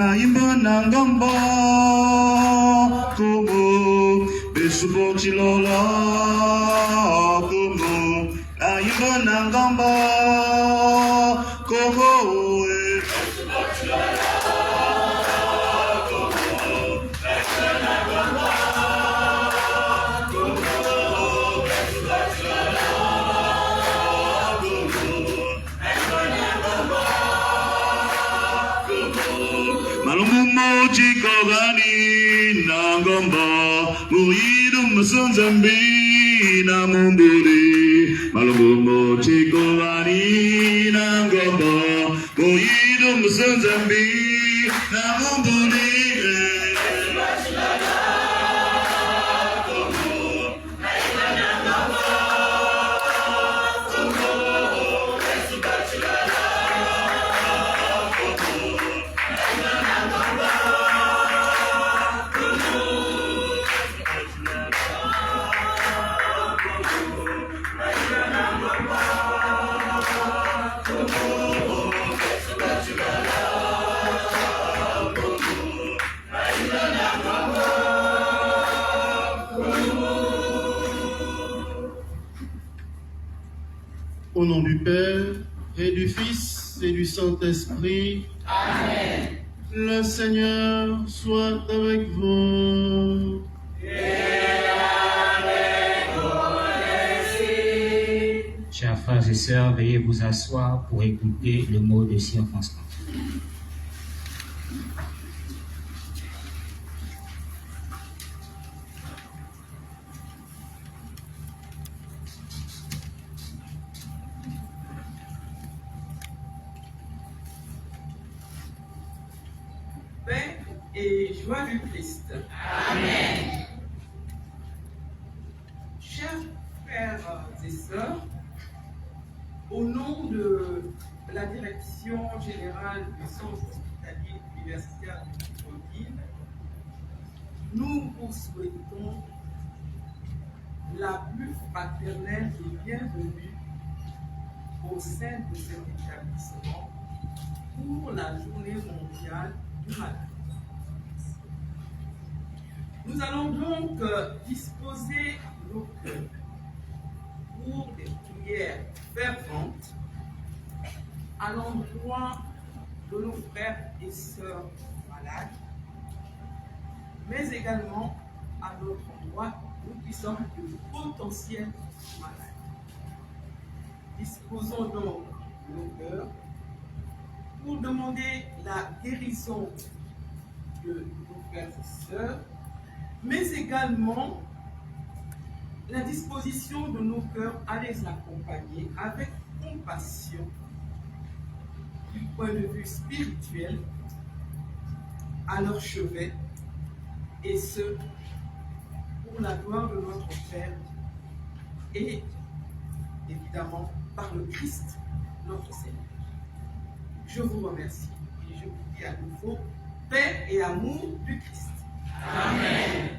naimba nangamba como besubochilola como naimba nangamba como Chikogani nangamba muidu masanzambi namumburi malumo chikogani nangamba muidu masanzambi namumburi Au nom du Père, et du Fils, et du Saint-Esprit. Amen. Le Seigneur soit avec vous. Et avec vos esprits. Chers frères et sœurs, veuillez vous asseoir pour écouter le mot de circonstance. Paix et joie du Christ. Amen. Chers frères et sœurs, au nom de la Direction générale du Centre hospitalier universitaire de Tranquille, nous vous souhaitons la plus fraternelle et bienvenue au sein de cet établissement pour la journée mondiale du malade. Nous allons donc disposer nos cœurs pour des prières ferventes à l'endroit de nos frères et sœurs malades, mais également à notre endroit, nous qui sommes de potentiels malades. Disposons donc nos cœurs pour demander la guérison de nos frères et sœurs, mais également la disposition de nos cœurs à les accompagner avec compassion du point de vue spirituel à leur chevet, et ce, pour la gloire de notre Père et évidemment par le Christ, notre Seigneur. Je vous remercie et je vous dis à nouveau paix et amour du Christ. Amen.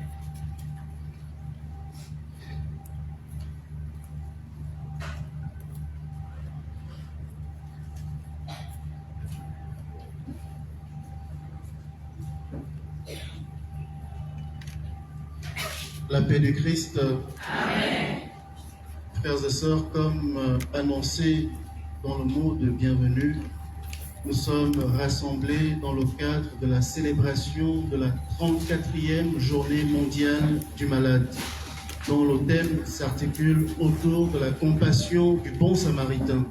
La paix du Christ. Amen. Frères et sœurs, comme annoncé dans le mot de bienvenue, nous sommes rassemblés dans le cadre de la célébration de la 34e journée mondiale du malade, dont le thème s'articule autour de la compassion du bon samaritain.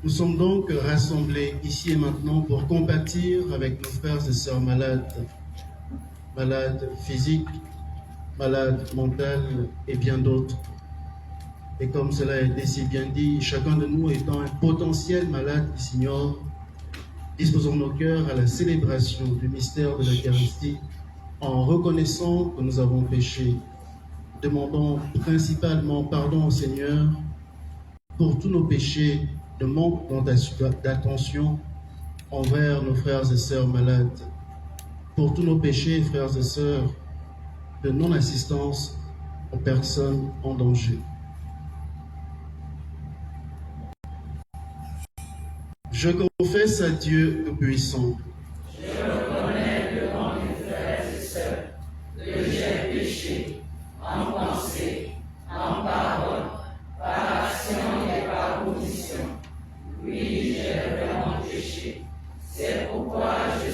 Nous sommes donc rassemblés ici et maintenant pour compatir avec nos frères et sœurs malades, malades physiques, malades mentales et bien d'autres. Et comme cela a été si bien dit, chacun de nous étant un potentiel malade qui s'ignore, disposons nos cœurs à la célébration du mystère de l'Eucharistie en reconnaissant que nous avons péché. Demandons principalement pardon au Seigneur pour tous nos péchés de manque d'attention envers nos frères et sœurs malades, pour tous nos péchés, frères et sœurs, de non-assistance aux personnes en danger. Je confesse à Dieu Tout-Puissant. Je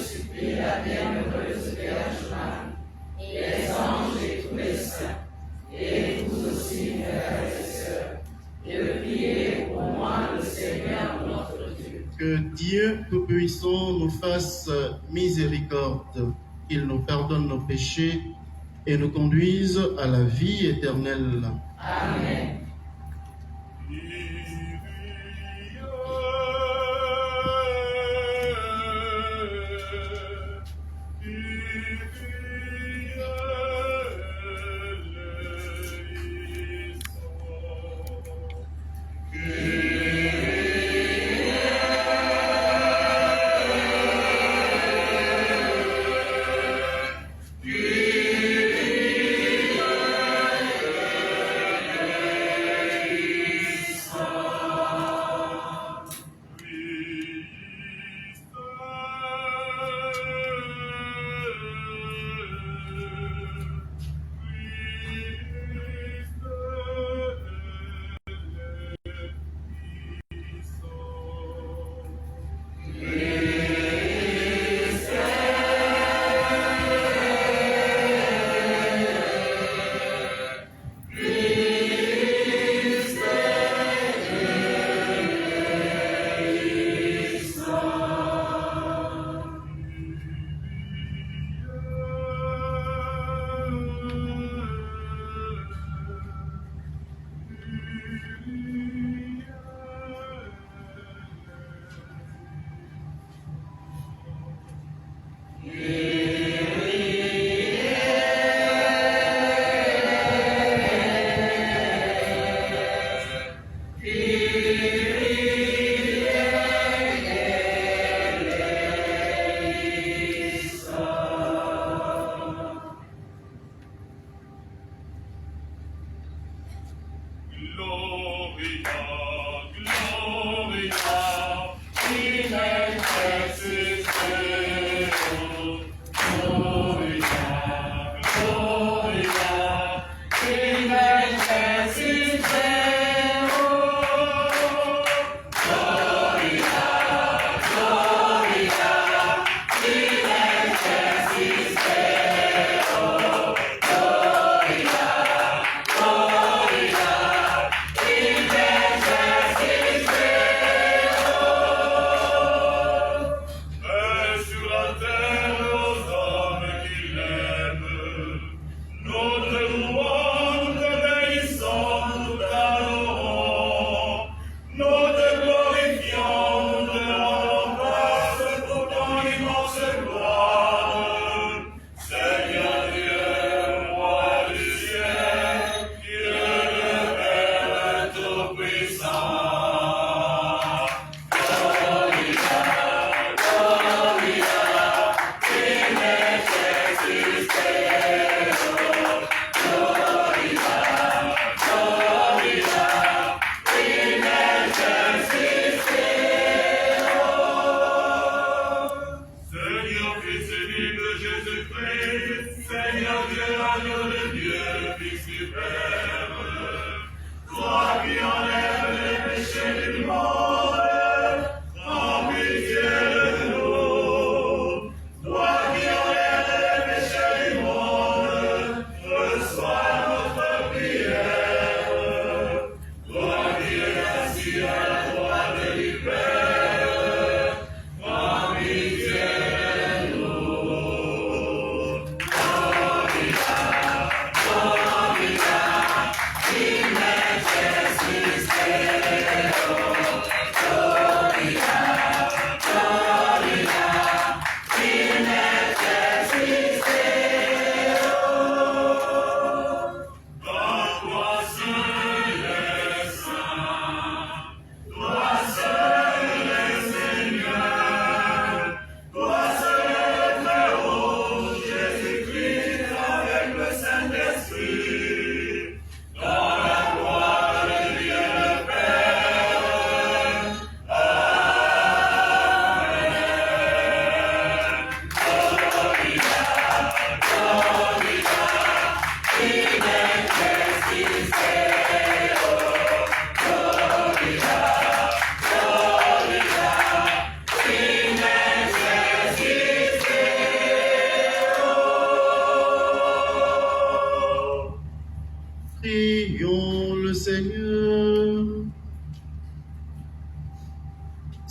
supplie la bienheureuse Vierge Marie, et les anges et tous les saints, et vous aussi, mes frères et sœurs, de prier pour moi, le Seigneur notre Dieu. Que Dieu Tout-Puissant nous fasse miséricorde, qu'il nous pardonne nos péchés et nous conduise à la vie éternelle. Amen.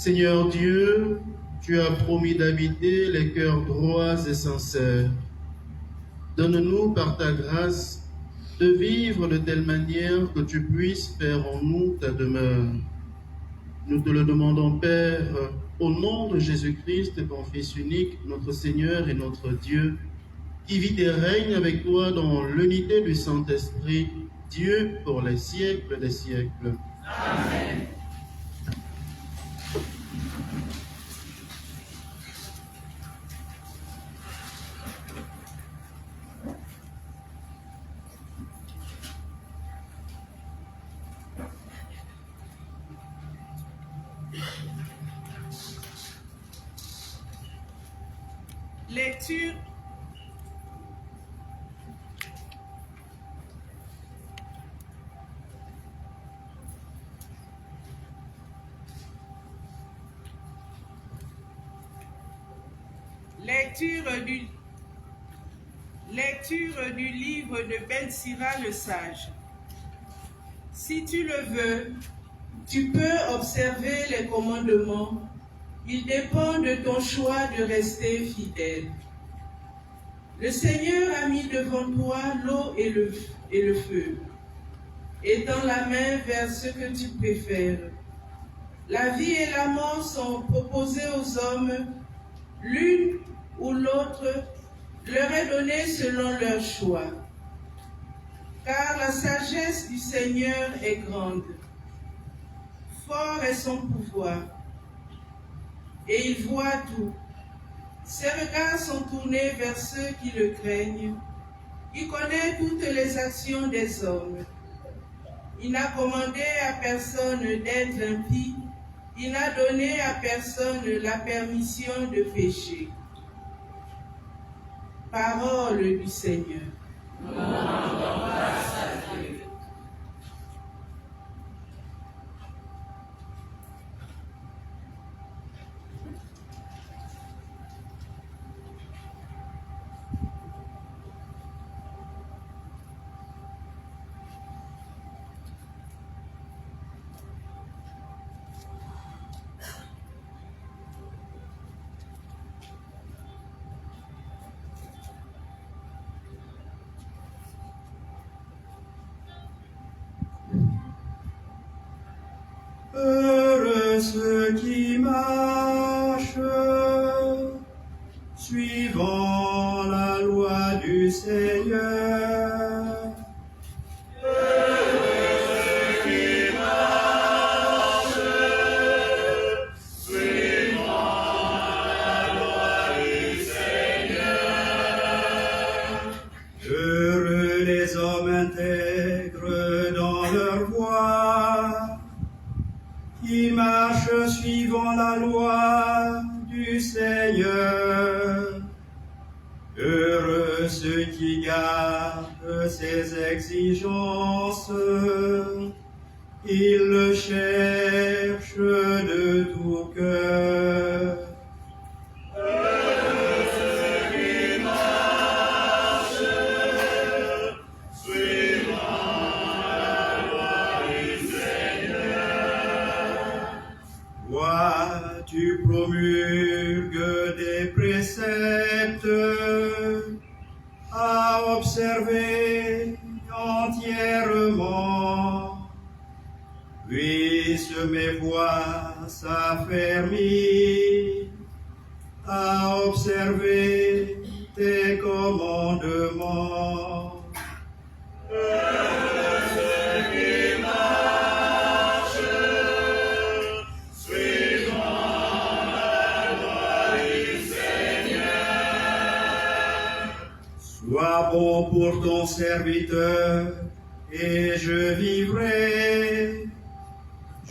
Seigneur Dieu, tu as promis d'habiter les cœurs droits et sincères. Donne-nous par ta grâce de vivre de telle manière que tu puisses faire en nous ta demeure. Nous te le demandons, Père, au nom de Jésus-Christ, ton Fils unique, notre Seigneur et notre Dieu, qui vit et règne avec toi dans l'unité du Saint-Esprit, Dieu pour les siècles des siècles. Amen. Lecture du livre de Ben Sira le sage. Si tu le veux, tu peux observer les commandements. Il dépend de ton choix de rester fidèle. Le Seigneur a mis devant toi l'eau et le feu. Étends la main vers ce que tu préfères. La vie et la mort sont proposées aux hommes. L'une ou l'autre leur est donnée selon leur choix. Car la sagesse du Seigneur est grande. Fort est son pouvoir. Et il voit tout. Ses regards sont tournés vers ceux qui le craignent. Il connaît toutes les actions des hommes. Il n'a commandé à personne d'être impie. Il n'a donné à personne la permission de pécher. Parole du Seigneur. Nous rendons grâce à Dieu. Heureux ceux qui marchent suivant la loi du Seigneur. Heureux ceux qui marchent suivant la loi du Seigneur. Heureux les hommes intègres dans leur voie, qui marchent suivant la loi du Seigneur. Heureux ceux qui gardent ses exigences, ils le cherchent de tout cœur. Heureux ceux qui marchent suivant la loi du Seigneur. Toi, tu promulgues des préceptes à observer entièrement. Puisse mes voix s'affermir à observer tes commandements. Heureux ceux qui marchent suivant la loi du Seigneur. Sois bon pour ton serviteur, et je vivrai.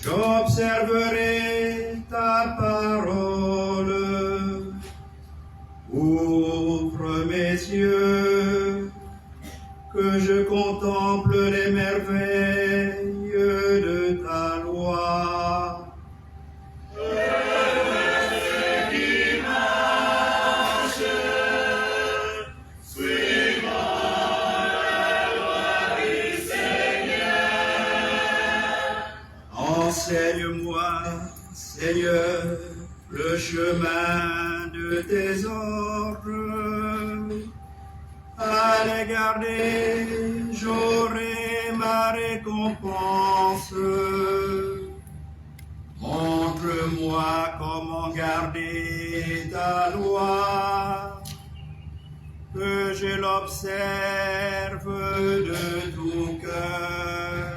J'observerai ta parole. Ouvre mes yeux, que je contemple les merveilles de ta loi. Heureux ceux qui marchent suivant la loi du Seigneur. Enseigne-moi, Seigneur, chemin de tes ordres. À les garder, j'aurai ma récompense. Montre-moi comment garder ta loi, que je l'observe de tout cœur.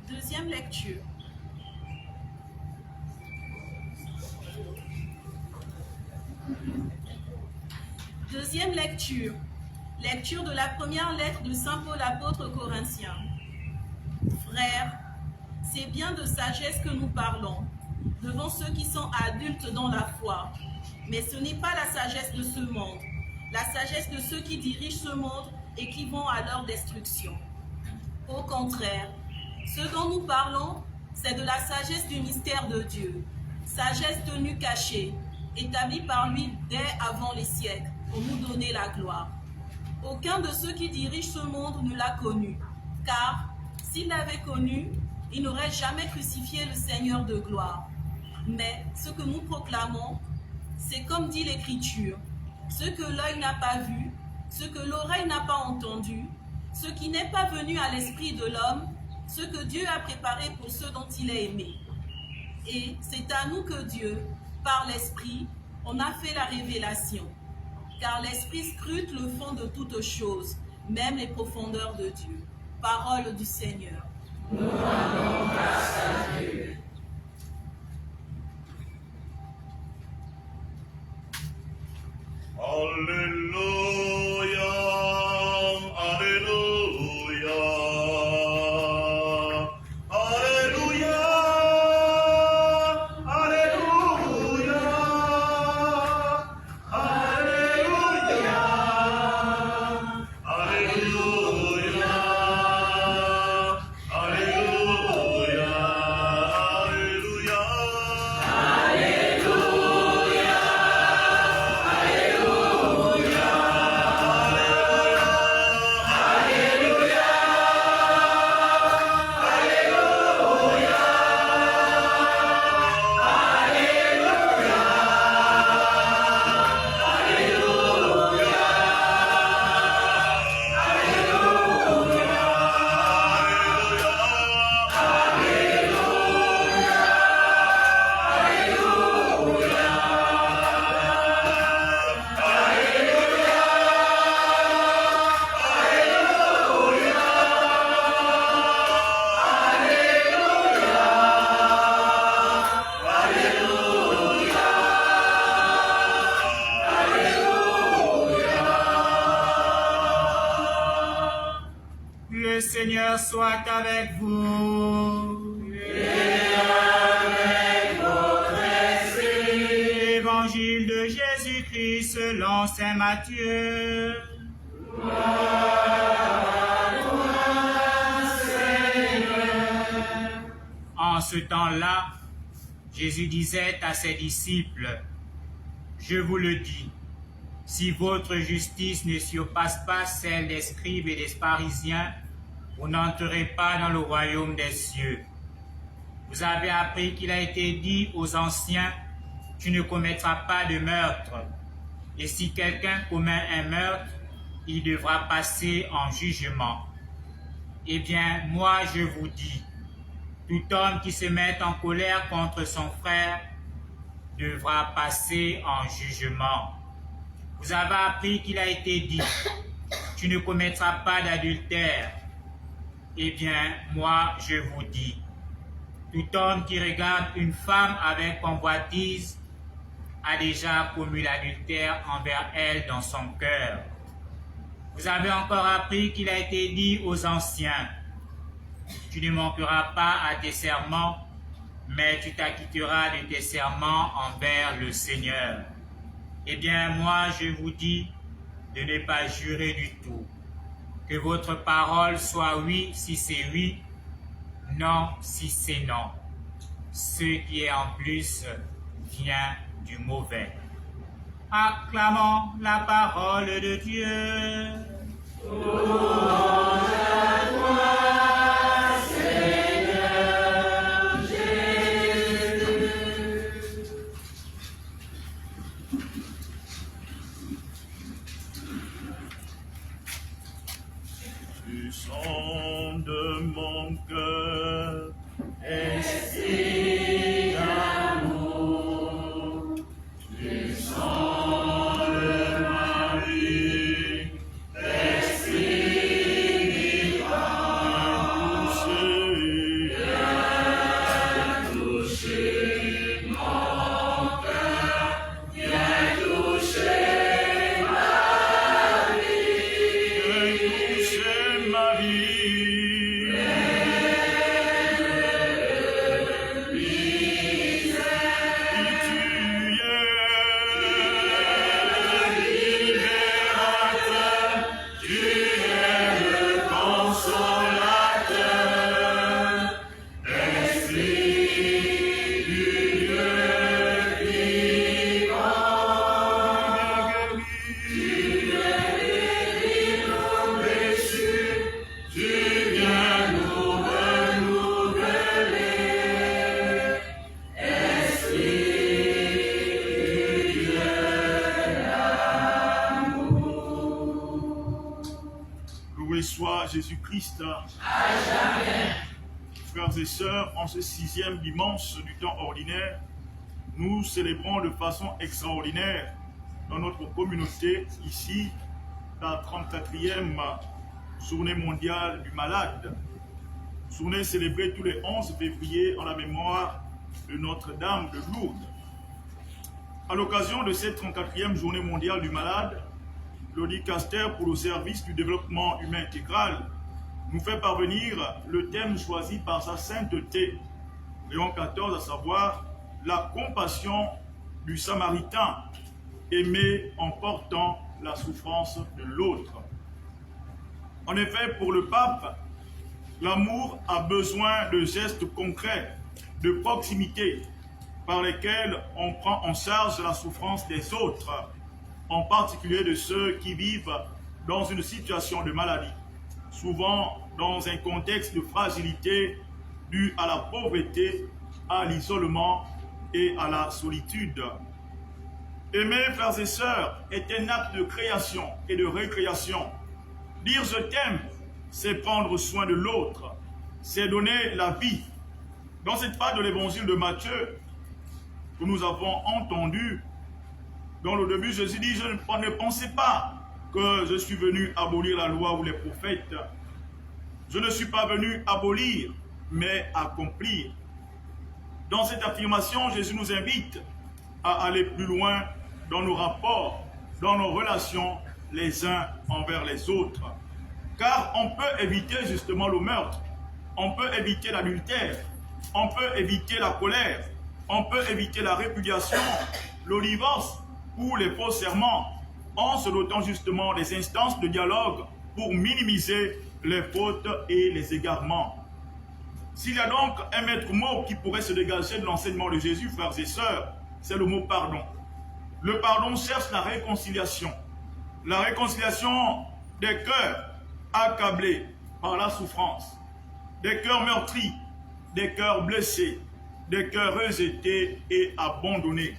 Deuxième lecture. Deuxième lecture. Lecture de la première lettre de Saint Paul apôtre aux Corinthiens. Frères, c'est bien de sagesse que nous parlons, devant ceux qui sont adultes dans la foi. Mais ce n'est pas la sagesse de ce monde, la sagesse de ceux qui dirigent ce monde et qui vont à leur destruction. Au contraire, ce dont nous parlons, c'est de la sagesse du mystère de Dieu, sagesse tenue cachée, établie par lui dès avant les siècles, pour nous donner la gloire. Aucun de ceux qui dirigent ce monde ne l'a connu, car s'il l'avait connu, il n'aurait jamais crucifié le Seigneur de gloire. Mais ce que nous proclamons, c'est comme dit l'Écriture, ce que l'œil n'a pas vu, ce que l'oreille n'a pas entendu, ce qui n'est pas venu à l'esprit de l'homme, ce que Dieu a préparé pour ceux dont il est aimé. Et c'est à nous que Dieu, par l'Esprit, en a fait la révélation. Car l'Esprit scrute le fond de toutes choses, même les profondeurs de Dieu. Parole du Seigneur. Nous rendons grâce à Dieu. Alléluia, Alléluia, Alléluia, Alléluia, Alléluia, Alléluia, Alléluia, Le Seigneur soit avec vous. Et avec votre esprit. Évangile de Jésus-Christ selon saint Matthieu. En ce temps-là, Jésus disait à ses disciples, « Je vous le dis, si votre justice ne surpasse pas celle des scribes et des pharisiens, vous n'entrerez pas dans le royaume des cieux. Vous avez appris qu'il a été dit aux anciens, « Tu ne commettras pas de meurtre. » Et si quelqu'un commet un meurtre, il devra passer en jugement. Eh bien, moi je vous dis, tout homme qui se met en colère contre son frère devra passer en jugement. Vous avez appris qu'il a été dit, tu ne commettras pas d'adultère. Eh bien, moi je vous dis, tout homme qui regarde une femme avec convoitise a déjà commis l'adultère envers elle dans son cœur. Vous avez encore appris qu'il a été dit aux anciens, tu ne manqueras pas à tes serments, mais tu t'acquitteras de tes serments envers le Seigneur. Eh bien, moi je vous dis de ne pas jurer du tout. Que votre parole soit oui si c'est oui, non si c'est non. Ce qui est en plus vient du mauvais. Acclamons la parole de Dieu. Louange à toi, Seigneur Jésus. Du son de mon cœur, Esprit d'amour, du sang de ma vie, esprit divin, viens toucher mon cœur, viens toucher ma vie, toucher ma vie. Loué soit Jésus-Christ. Frères et sœurs, en ce 6e dimanche du temps ordinaire, nous célébrons de façon extraordinaire dans notre communauté ici la 34e journée mondiale du malade. Journée célébrée tous les 11 février en la mémoire de Notre-Dame de Lourdes. À l'occasion de cette 34e journée mondiale du malade, le dicaster pour le service du développement humain intégral nous fait parvenir le thème choisi par sa sainteté, Léon XIV, à savoir la compassion du Samaritain, aimer en portant la souffrance de l'autre. En effet, pour le pape, l'amour a besoin de gestes concrets, de proximité, par lesquels on prend en charge la souffrance des autres, en particulier de ceux qui vivent dans une situation de maladie, souvent dans un contexte de fragilité dû à la pauvreté, à l'isolement et à la solitude. Aimer, frères et sœurs, est un acte de création et de récréation. Dire je t'aime, c'est prendre soin de l'autre, c'est donner la vie. Dans cette phrase de l'évangile de Matthieu que nous avons entendue, dans le début, Jésus dit, je ne pensais pas que je suis venu abolir la loi ou les prophètes. Je ne suis pas venu abolir, mais accomplir. Dans cette affirmation, Jésus nous invite à aller plus loin dans nos rapports, dans nos relations les uns envers les autres. Car on peut éviter justement le meurtre, on peut éviter l'adultère, on peut éviter la colère, on peut éviter la répudiation, le divorce ou les faux serments, en se dotant justement des instances de dialogue pour minimiser les fautes et les égarements. S'il y a donc un maître mot qui pourrait se dégager de l'enseignement de Jésus, frères et sœurs, c'est le mot pardon. Le pardon cherche la réconciliation des cœurs accablés par la souffrance, des cœurs meurtris, des cœurs blessés, des cœurs rejetés et abandonnés.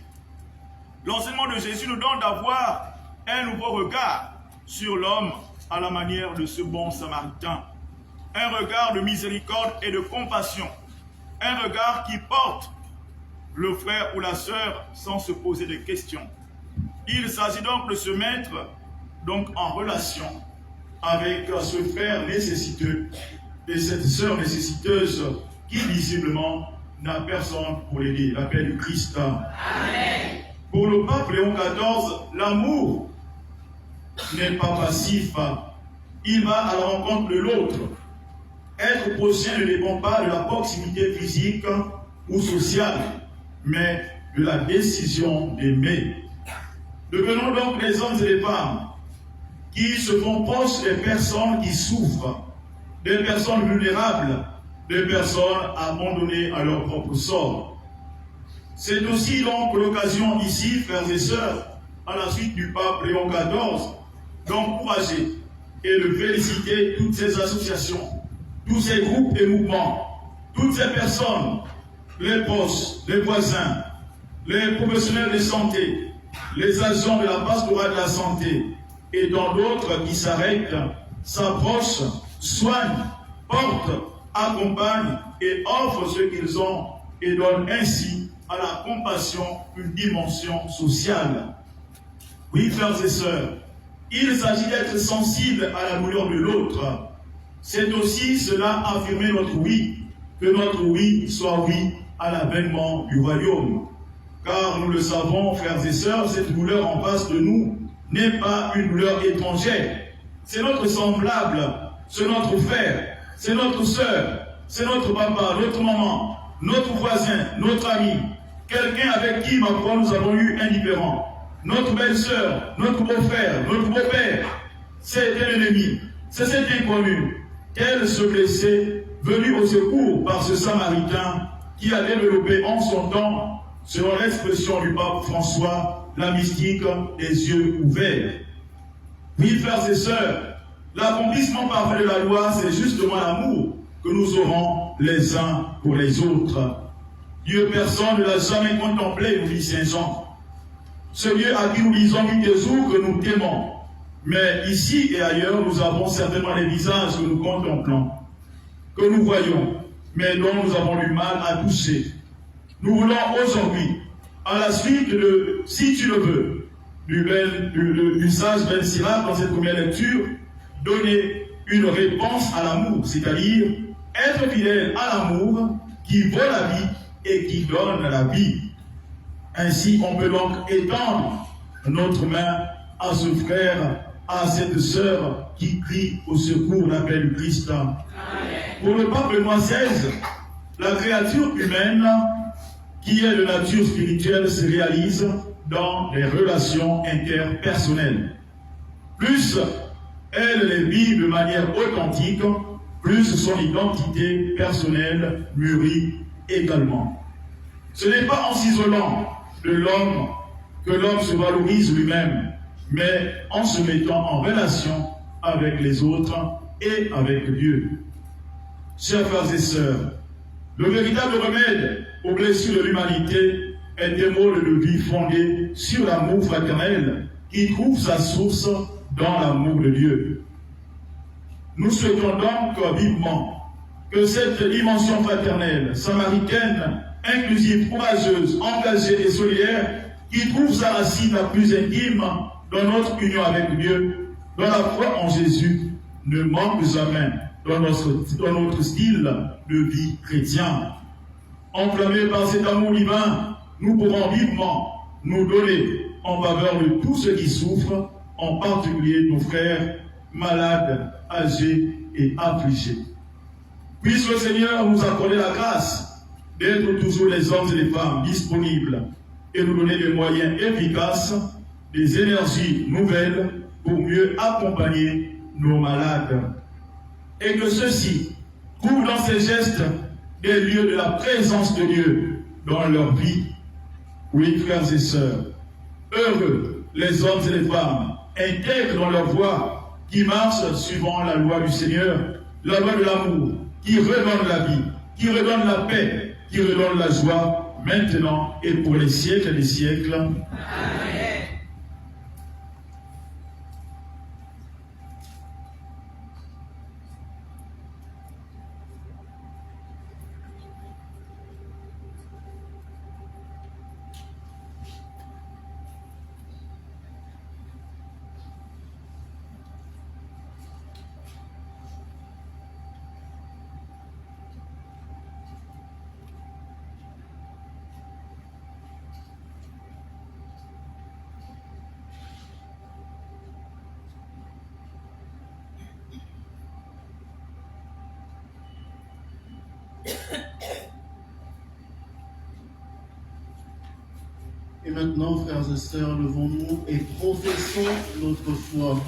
L'enseignement de Jésus nous donne d'avoir un nouveau regard sur l'homme à la manière de ce bon samaritain. un regard de miséricorde et de compassion, un regard qui porte le frère ou la sœur sans se poser de questions. Il s'agit donc de se mettre en relation avec ce frère nécessiteux et cette sœur nécessiteuse qui visiblement n'a personne pour l'aider. La paix du Christ. Amen. Pour le pape Léon XIV, l'amour n'est pas passif. Il va à la rencontre de l'autre. Être prochain ne dépend pas de la proximité physique ou sociale, mais de la décision d'aimer. Devenons donc des hommes et des femmes qui se font proches des personnes qui souffrent, des personnes vulnérables, des personnes abandonnées à leur propre sort. C'est aussi donc l'occasion ici, frères et sœurs, à la suite du pape Léon XIV, d'encourager et de féliciter toutes ces associations, tous ces groupes et mouvements, toutes ces personnes, les proches, les voisins, les professionnels de santé, les agents de la pastorale de la santé et tant d'autres qui s'arrêtent, s'approchent, soignent, portent, accompagnent et offrent ce qu'ils ont et donnent ainsi à la compassion une dimension sociale. Oui, frères et sœurs, il s'agit d'être sensible à la douleur de l'autre. C'est aussi cela affirmer notre oui, que notre oui soit oui à l'avènement du royaume. Car nous le savons, frères et sœurs, cette douleur en face de nous n'est pas une douleur étrangère. C'est notre semblable, c'est notre frère, c'est notre sœur, c'est notre papa, notre maman, notre voisin, notre ami, quelqu'un avec qui, ma foi, nous avons eu indifférent. Notre belle-sœur, notre beau-frère, notre beau-père, c'est un ennemi, c'est cet inconnu. Quel se blessait, venu au secours par ce Samaritain qui a développé en son temps, selon l'expression du pape François, la mystique des yeux ouverts. Oui, frères et sœurs, l'accomplissement parfait de la loi, c'est justement l'amour que nous aurons les uns pour les autres. Dieu, personne ne l'a jamais contemplé, nous dit Saint Jean. Ce Dieu à qui nous disons nuit et jour que nous t'aimons. Mais ici et ailleurs, nous avons certainement les visages que nous contemplons, que nous voyons, mais dont nous avons du mal à toucher. Nous voulons aujourd'hui, à la suite de, si tu le veux, du sage Ben Sirach dans cette première lecture, donner une réponse à l'amour, c'est-à-dire être fidèle à l'amour qui vaut la vie et qui donne la vie. Ainsi, on peut donc étendre notre main à ce frère, à cette sœur qui crie au secours l'appel du Christ. Amen. Pour le pape Benoît XVI, la créature humaine qui est de nature spirituelle se réalise dans les relations interpersonnelles. Plus elle les vit de manière authentique, plus son identité personnelle mûrit également. Ce n'est pas en s'isolant de l'homme que l'homme se valorise lui-même, mais en se mettant en relation avec les autres et avec Dieu. Chers frères et sœurs, le véritable remède aux blessures de l'humanité est des modes de vie fondés sur l'amour fraternel qui trouve sa source dans l'amour de Dieu. Nous souhaitons donc vivement que cette dimension fraternelle, samaritaine, inclusive, courageuse, engagée et solidaire, qui trouve sa racine la plus intime dans notre union avec Dieu, dans la foi en Jésus, ne manque jamais dans notre style de vie chrétien. Enflammés par cet amour divin, nous pourrons vivement nous donner en faveur de tous ceux qui souffrent, en particulier nos frères malades, âgés et affligés. Puisse le Seigneur nous accorder la grâce d'être toujours les hommes et les femmes disponibles et nous donner des moyens efficaces, des énergies nouvelles pour mieux accompagner nos malades. Et que ceux-ci trouvent dans ces gestes des lieux de la présence de Dieu dans leur vie. Oui, frères et sœurs, heureux les hommes et les femmes intègres dans leur voie qui marchent suivant la loi du Seigneur, la loi de l'amour, qui redonne la vie, qui redonne la paix, qui redonne la joie, maintenant et pour les siècles des siècles. Amen. Et maintenant, frères et sœurs, levons-nous et professons notre foi.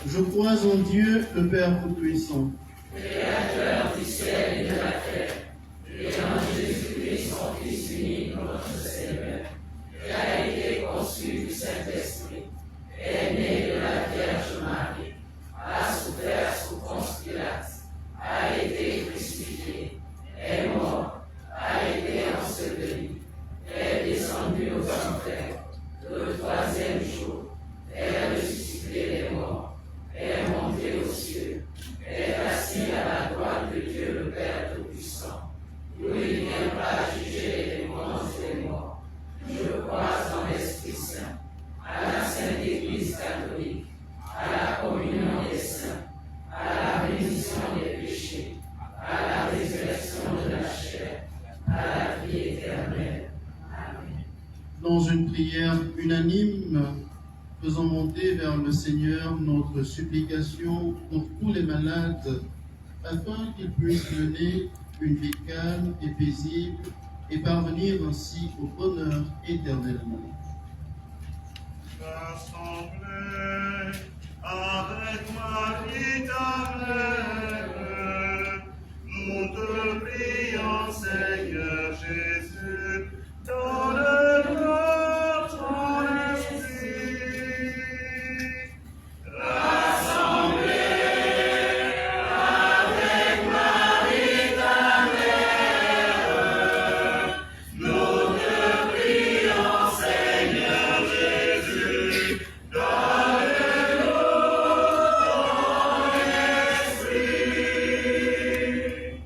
Je crois en Dieu, le Père Tout-Puissant, Créateur du ciel et de la terre, et en Jésus-Christ, son Fils unique, notre Seigneur, qui a été conçu du Saint-Esprit, est né de la Vierge Marie, a souffert sous Ponce Pilate, a été crucifié, est mort, a été enseveli, est descendu aux enfers, le troisième jour, est ressuscité des morts, est monté aux cieux, est assis à la droite de Dieu le Père Tout-Puissant, où il viendra juger les vivants et les morts. Je crois en l'Esprit Saint, à la Sainte Église catholique, à la communion des saints, à la rémission des péchés, à la résurrection de la chair, à la vie éternelle. Amen. dans une prière unanime, faisons monter vers le Seigneur notre supplication pour tous les malades, afin qu'ils puissent mener une vie calme et paisible et parvenir ainsi au bonheur éternellement. Rassemblés avec Marie ta mère, nous te prions, Seigneur Jésus, donne-nous ton esprit. Rassemblés avec Marie ta mère, nous te prions, Seigneur Jésus, donne-nous ton esprit.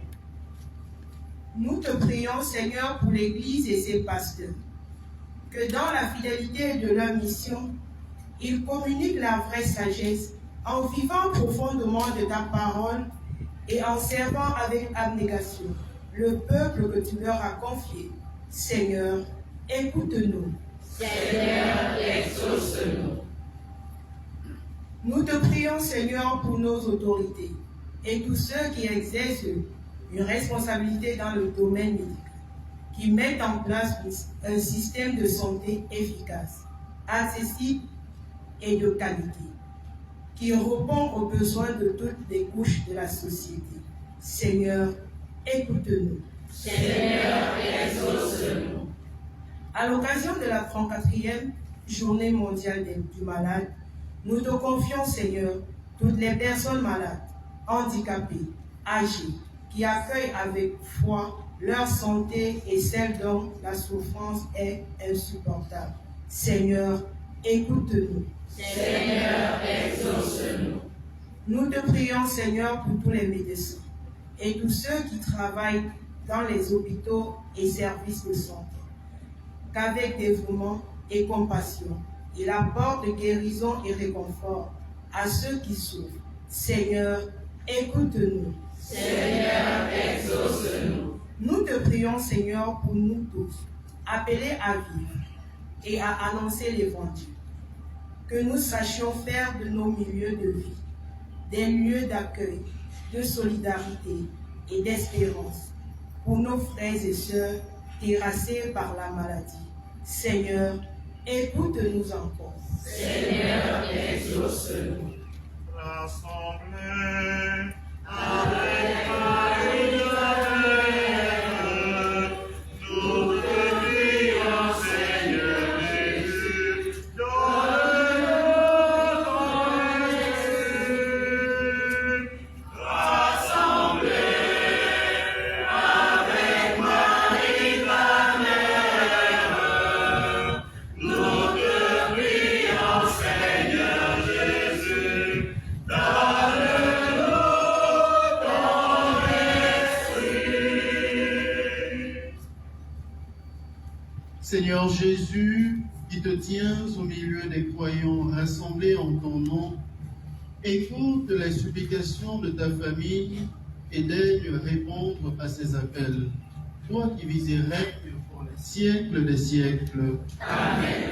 Nous te prions, Seigneur, pour l'Église et ses pasteurs, que dans la fidélité de leur mission, ils communiquent la vraie sagesse en vivant profondément de ta parole et en servant avec abnégation le peuple que tu leur as confié. Seigneur, écoute-nous. Seigneur, exauce-nous. Nous te prions, Seigneur, pour nos autorités et tous ceux qui exercent une responsabilité dans le domaine médical, qui mettent en place un système de santé efficace, accessible et de qualité, qui répond aux besoins de toutes les couches de la société. Seigneur, écoute-nous. Seigneur, exauce-nous. À l'occasion de la 34e journée mondiale du malade, nous te confions, Seigneur, toutes les personnes malades, handicapées, âgées, qui accueillent avec foi leur santé et celle dont la souffrance est insupportable. Seigneur, écoute-nous. Seigneur, exauce-nous. Nous te prions, Seigneur, pour tous les médecins et tous ceux qui travaillent dans les hôpitaux et services de santé, qu'avec dévouement et compassion, il apporte guérison et réconfort à ceux qui souffrent. Seigneur, écoute-nous. Seigneur, exauce-nous. Nous te prions, Seigneur, pour nous tous, appelés à vivre et à annoncer l'Évangile, que nous sachions faire de nos milieux de vie des lieux d'accueil, de solidarité et d'espérance pour nos frères et sœurs terrassés par la maladie. Seigneur, écoute-nous encore. Seigneur, exauce-nous. Rassemblés avec Marie ta mère, nous te prions, Seigneur Jésus, donne-nous ton esprit. Rassemblés avec Marie ta mère, nous te prions, Seigneur Jésus, donne-nous ton esprit. Seigneur Jésus, qui te tiens au milieu des croyants rassemblés en ton nom, écoute les supplications de ta famille et daigne répondre à ses appels. Toi qui vis et règnes pour les siècles des siècles. Amen.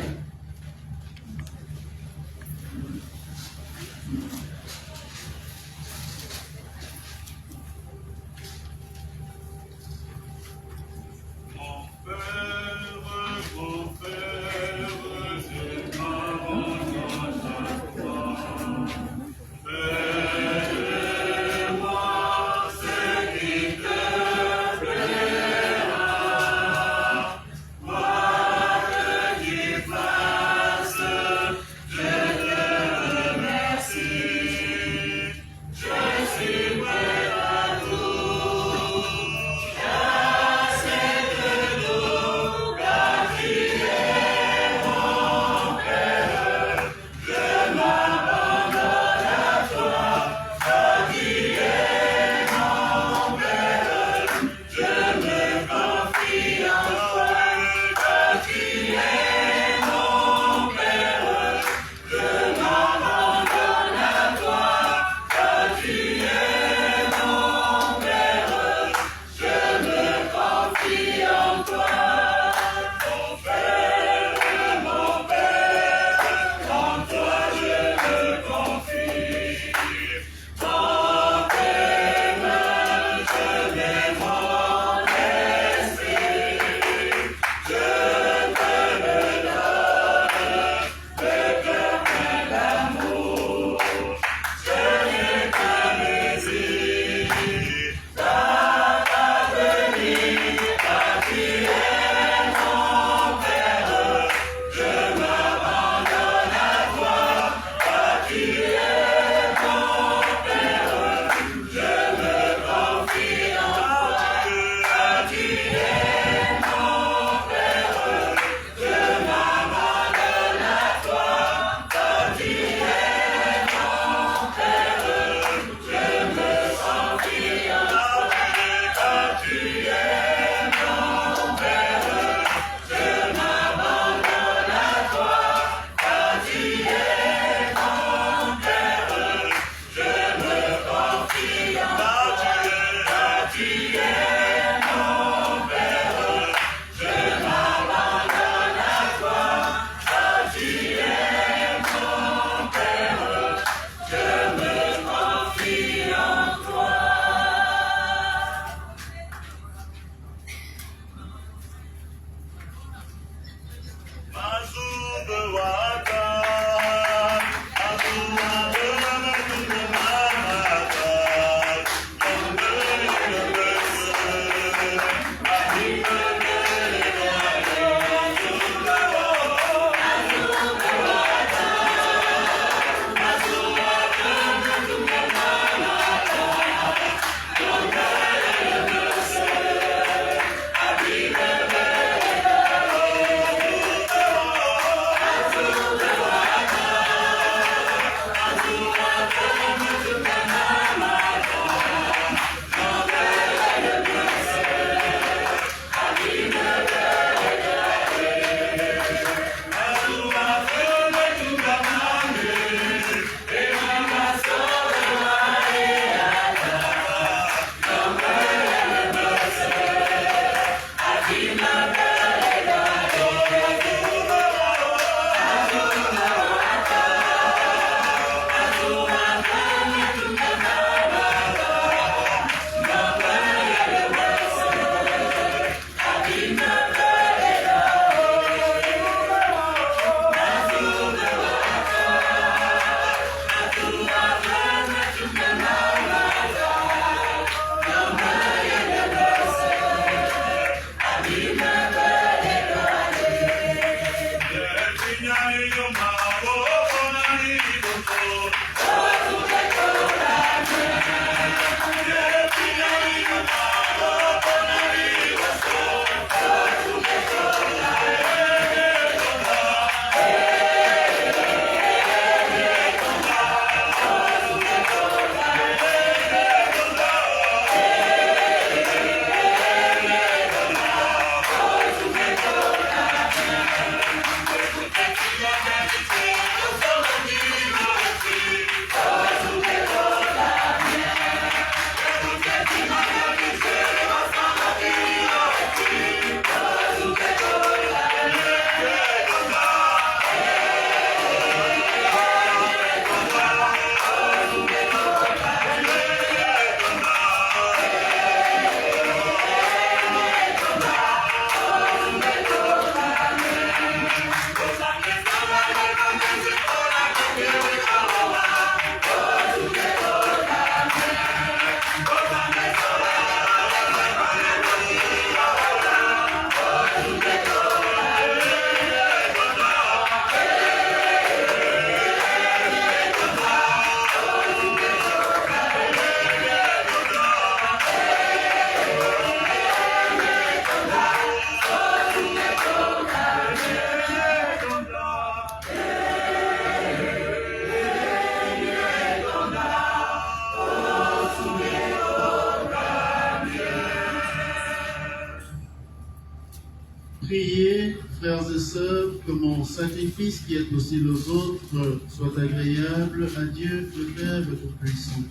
Priez, frères et sœurs, que mon sacrifice qui est aussi le vôtre soit agréable à Dieu, le Père Tout-Puissant.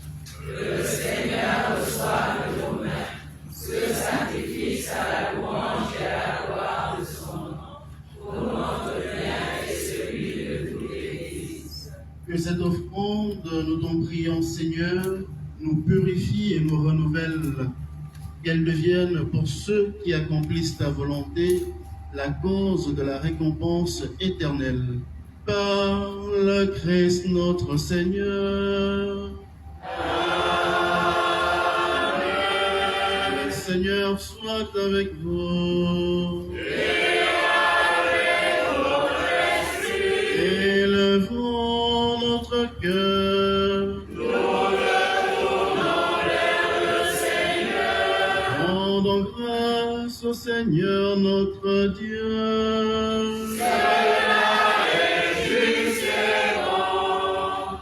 Que le Seigneur reçoive de vos mains ce sacrifice à la louange et à la gloire de son nom, pour notre bien et celui de toute l'Église. Que cette offrande, nous t'en prions, Seigneur, nous purifie et nous renouvelle, qu'elle devienne pour ceux qui accomplissent ta volonté la cause de la récompense éternelle. Par le Christ notre Seigneur. Amen. Le Seigneur soit avec vous. Et avec votre esprit. Élevons notre cœur. Nous le tournons vers le Seigneur. Rendons grâce au Seigneur notre Dieu.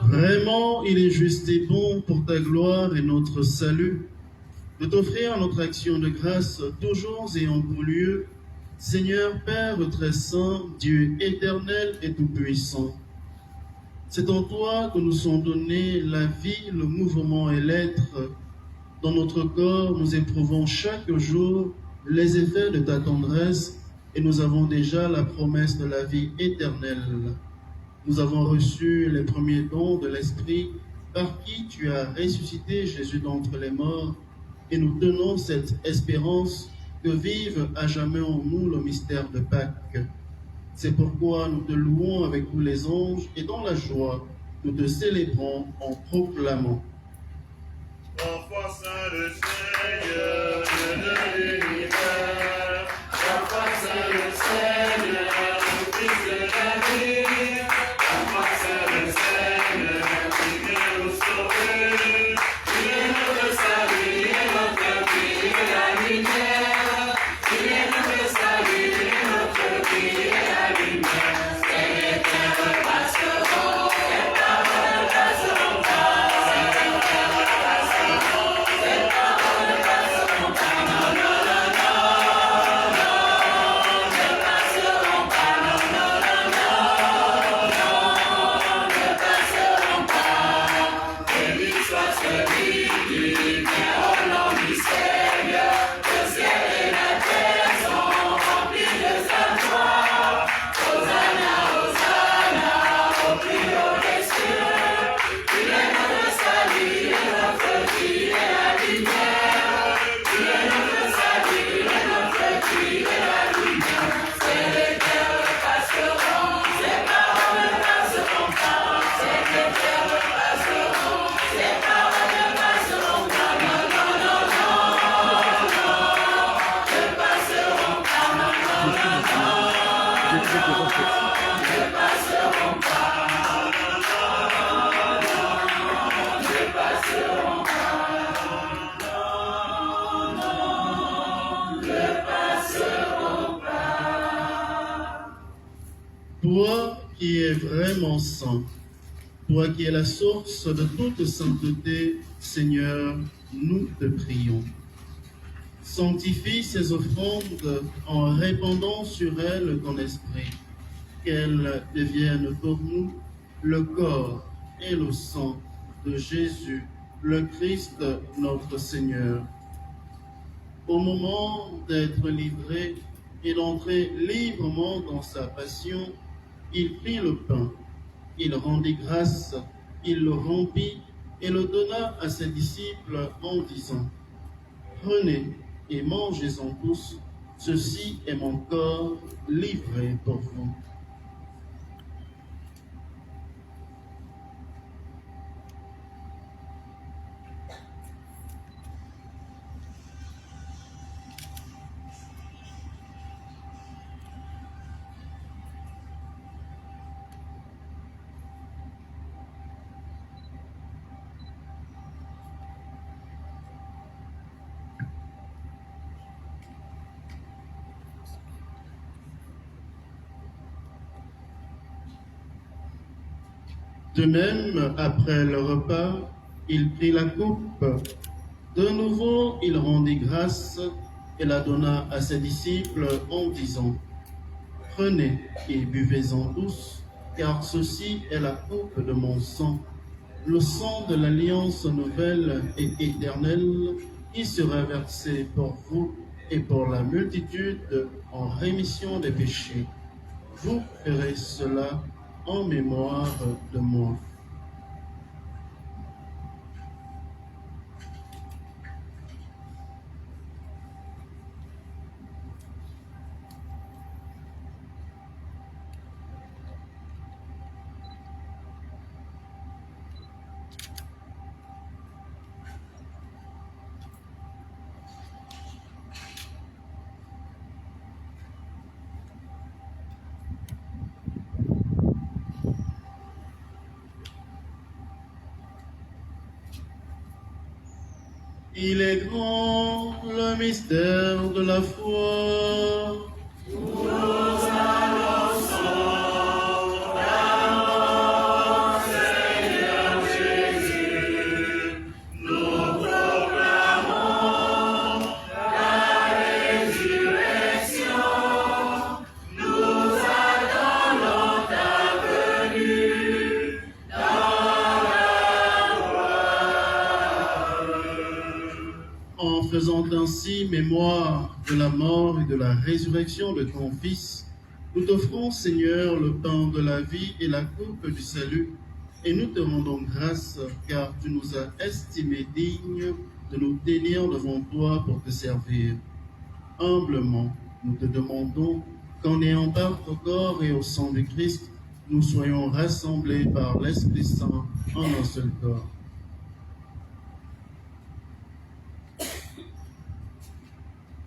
Vraiment, il est juste et bon pour ta gloire et notre salut de t'offrir notre action de grâce toujours et en tout lieu, Seigneur Père très saint, Dieu éternel et tout-puissant. C'est en toi que nous sont donnés la vie, le mouvement et l'être. Dans notre corps, nous éprouvons chaque jour les effets de ta tendresse et nous avons déjà la promesse de la vie éternelle. Nous avons reçu les premiers dons de l'Esprit par qui tu as ressuscité Jésus d'entre les morts et nous tenons cette espérance que vive à jamais en nous le mystère de Pâques. C'est pourquoi nous te louons avec tous les anges et dans la joie, nous te célébrons en proclamant. Parfois saint le Seigneur de l'univers, parfois saint le Seigneur, le Fils de la vie, parfois saint le Seigneur, qui vient nous sauver, il est notre salut, il est notre vie, il est la lumière, il est notre salut, il est notre vie, il est la lumière, et les terres passeront, les paroles passeront pas. Toi qui es vraiment saint, toi qui es la source de toute sainteté, Seigneur, nous te prions. Sanctifie ces offrandes en répandant sur elles ton esprit, qu'elles deviennent pour nous le corps et le sang de Jésus, le Christ notre Seigneur. Au moment d'être livré et d'entrer librement dans sa passion, il prit le pain, il rendit grâce, il le rompit et le donna à ses disciples en disant : « Prenez et mangez-en tous, ceci est mon corps livré pour vous. » De même, après le repas, il prit la coupe. De nouveau, il rendit grâce et la donna à ses disciples en disant, « Prenez et buvez-en tous, car ceci est la coupe de mon sang, le sang de l'alliance nouvelle et éternelle, qui sera versé pour vous et pour la multitude en rémission des péchés. Vous ferez cela en mémoire de moi. » Il est grand le mystère de la foi. Nous annonçons ta mort, Seigneur Jésus. Nous proclamons ta résurrection. Nous attendons ta venue dans la gloire. En faisant ainsi mémoire de la mort et de la résurrection de ton Fils, nous t'offrons, Seigneur, le pain de la vie et la coupe du salut, et nous te rendons grâce, car tu nous as estimés dignes de nous tenir devant toi pour te servir. Humblement, nous te demandons qu'en ayant part au corps et au sang du Christ, nous soyons rassemblés par l'Esprit Saint en un seul corps.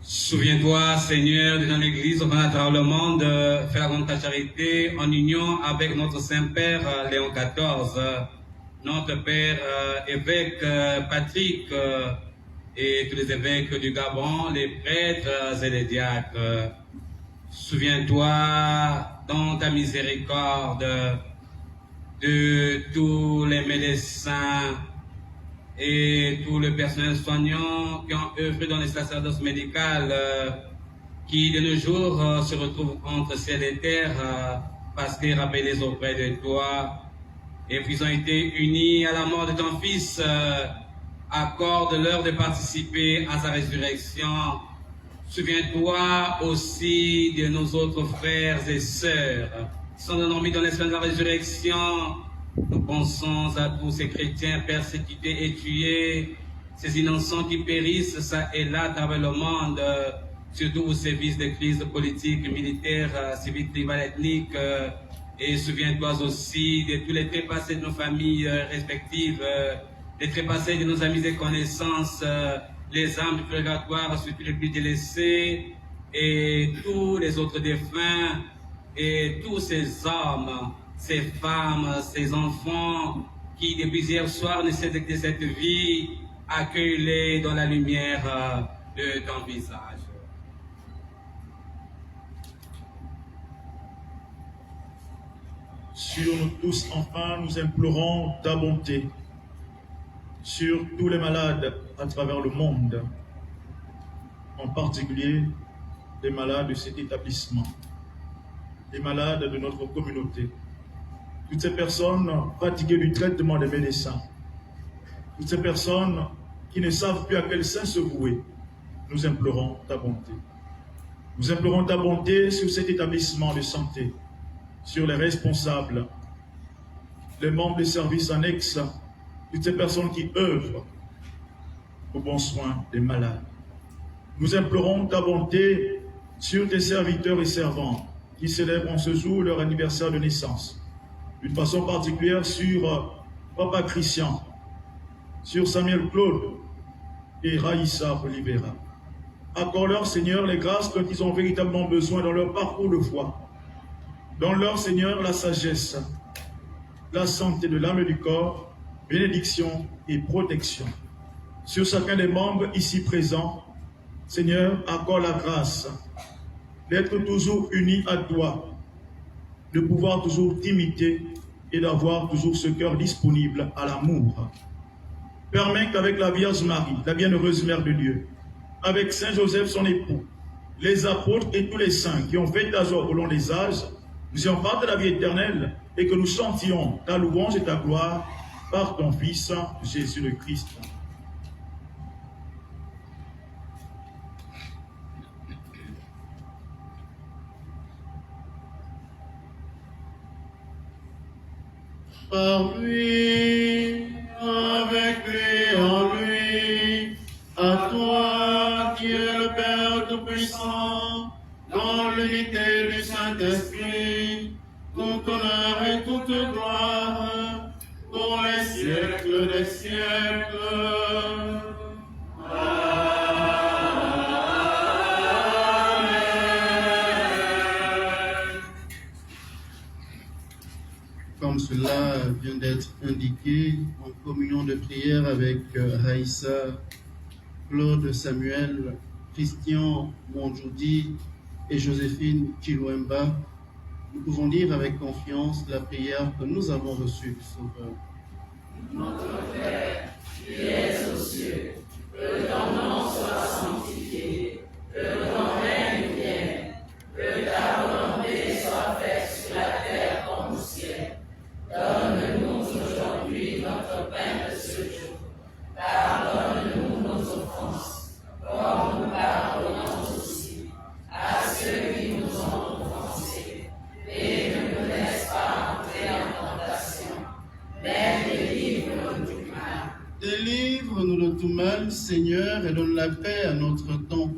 Souviens-toi, Seigneur, de ton Église au à travers le monde, fais la grande ta charité en union avec notre Saint-Père Léon XIV, notre Père évêque Patrick et tous les évêques du Gabon, les prêtres et les diacres. Souviens-toi dans ta miséricorde de tous les médecins et tout le personnel soignant qui ont œuvré dans les sacerdoces médicales, qui de nos jours se retrouvent entre ciel et terre parce qu'ils rappellent auprès de toi, et puis ils ont été unis à la mort de ton Fils, accorde-leur de participer à sa résurrection. Souviens-toi aussi de nos autres frères et sœurs qui sont endormis dans l'espérance de la résurrection. Nous pensons à tous ces chrétiens persécutés et tués, ces innocents qui périssent ça et là à travers le monde, surtout au service des crises politiques, militaires, civiles, tribales, ethniques. Et souviens-toi aussi de tous les trépassés de nos familles respectives, les trépassés de nos amis et connaissances, les âmes du purgatoire, surtout les plus délaissés, et tous les autres défunts, et tous ces hommes, ces femmes, ces enfants qui depuis hier soir ne cessent de cette vie, accueille-les dans la lumière de ton visage. Sur nous tous, enfin, nous implorons ta bonté. Sur tous les malades à travers le monde, en particulier les malades de cet établissement, les malades de notre communauté, toutes ces personnes fatiguées du traitement des médecins, toutes ces personnes qui ne savent plus à quel saint se vouer, nous implorons ta bonté. Nous implorons ta bonté sur cet établissement de santé, sur les responsables, les membres des services annexes, toutes ces personnes qui œuvrent au bon soin des malades. Nous implorons ta bonté sur tes serviteurs et servantes qui célèbrent en ce jour leur anniversaire de naissance. D'une façon particulière sur Papa Christian, sur Samuel Claude et Raïssa Olivera. Accorde-leur, Seigneur, les grâces dont ils ont véritablement besoin dans leur parcours de foi. Donne-leur, Seigneur, la sagesse, la santé de l'âme et du corps, bénédiction et protection. Sur chacun des membres ici présents, Seigneur, accorde la grâce d'être toujours unis à toi, de pouvoir toujours t'imiter et d'avoir toujours ce cœur disponible à l'amour. Permets qu'avec la Vierge Marie, la bienheureuse Mère de Dieu, avec Saint Joseph son époux, les apôtres et tous les saints qui ont fait ta joie au long des âges, nous ayons part de la vie éternelle et que nous chantions ta louange et ta gloire par ton Fils Jésus le Christ. Par lui, avec lui, en lui, à toi qui es le Père Tout-Puissant, dans l'unité du Saint-Esprit, tout honneur et toute gloire, pour les siècles des siècles. Comme cela vient d'être indiqué, en communion de prière avec Raïssa, Claude Samuel, Christian Monjoudi et Joséphine Chilouemba, nous pouvons dire avec confiance la prière que nous avons reçue du Sauveur. Notre Père, qui es aux cieux, que ton nom soit sanctifié, que ton règne vienne, que ta volonté soit faite sur la terre comme au ciel. Donne-nous aujourd'hui notre pain de ce jour. Pardonne-nous nos offenses, comme nous pardonnons aussi à ceux qui nous ont offensés. Et ne nous laisse pas entrer en tentation, mais délivre-nous du mal. Délivre-nous de tout mal, Seigneur, et donne la paix à notre temps.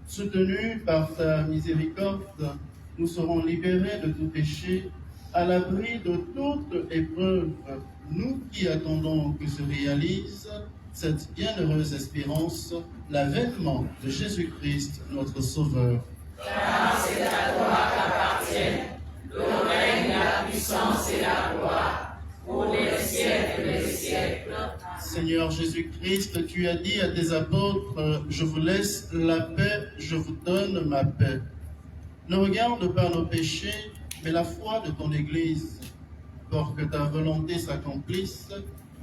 Soutenus par ta miséricorde, nous serons libérés de tout péché, à l'abri de toute épreuve, nous qui attendons que se réalise cette bienheureuse espérance, l'avènement de Jésus-Christ, notre Sauveur. Car c'est à toi qu'appartiennent le règne, la puissance et la gloire, pour les siècles des siècles. Seigneur Jésus-Christ, tu as dit à tes apôtres, je vous laisse la paix, je vous donne ma paix. Ne regarde pas nos péchés, mais la foi de ton Église, pour que ta volonté s'accomplisse,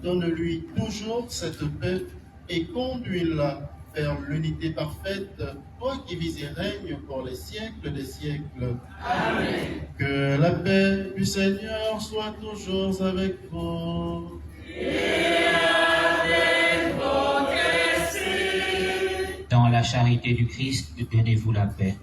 donne-lui toujours cette paix et conduis-la vers l'unité parfaite, toi qui vis et règnes pour les siècles des siècles. Amen. Que la paix du Seigneur soit toujours avec vous. Et avec votre esprit. Dans la charité du Christ, donnez-vous la paix.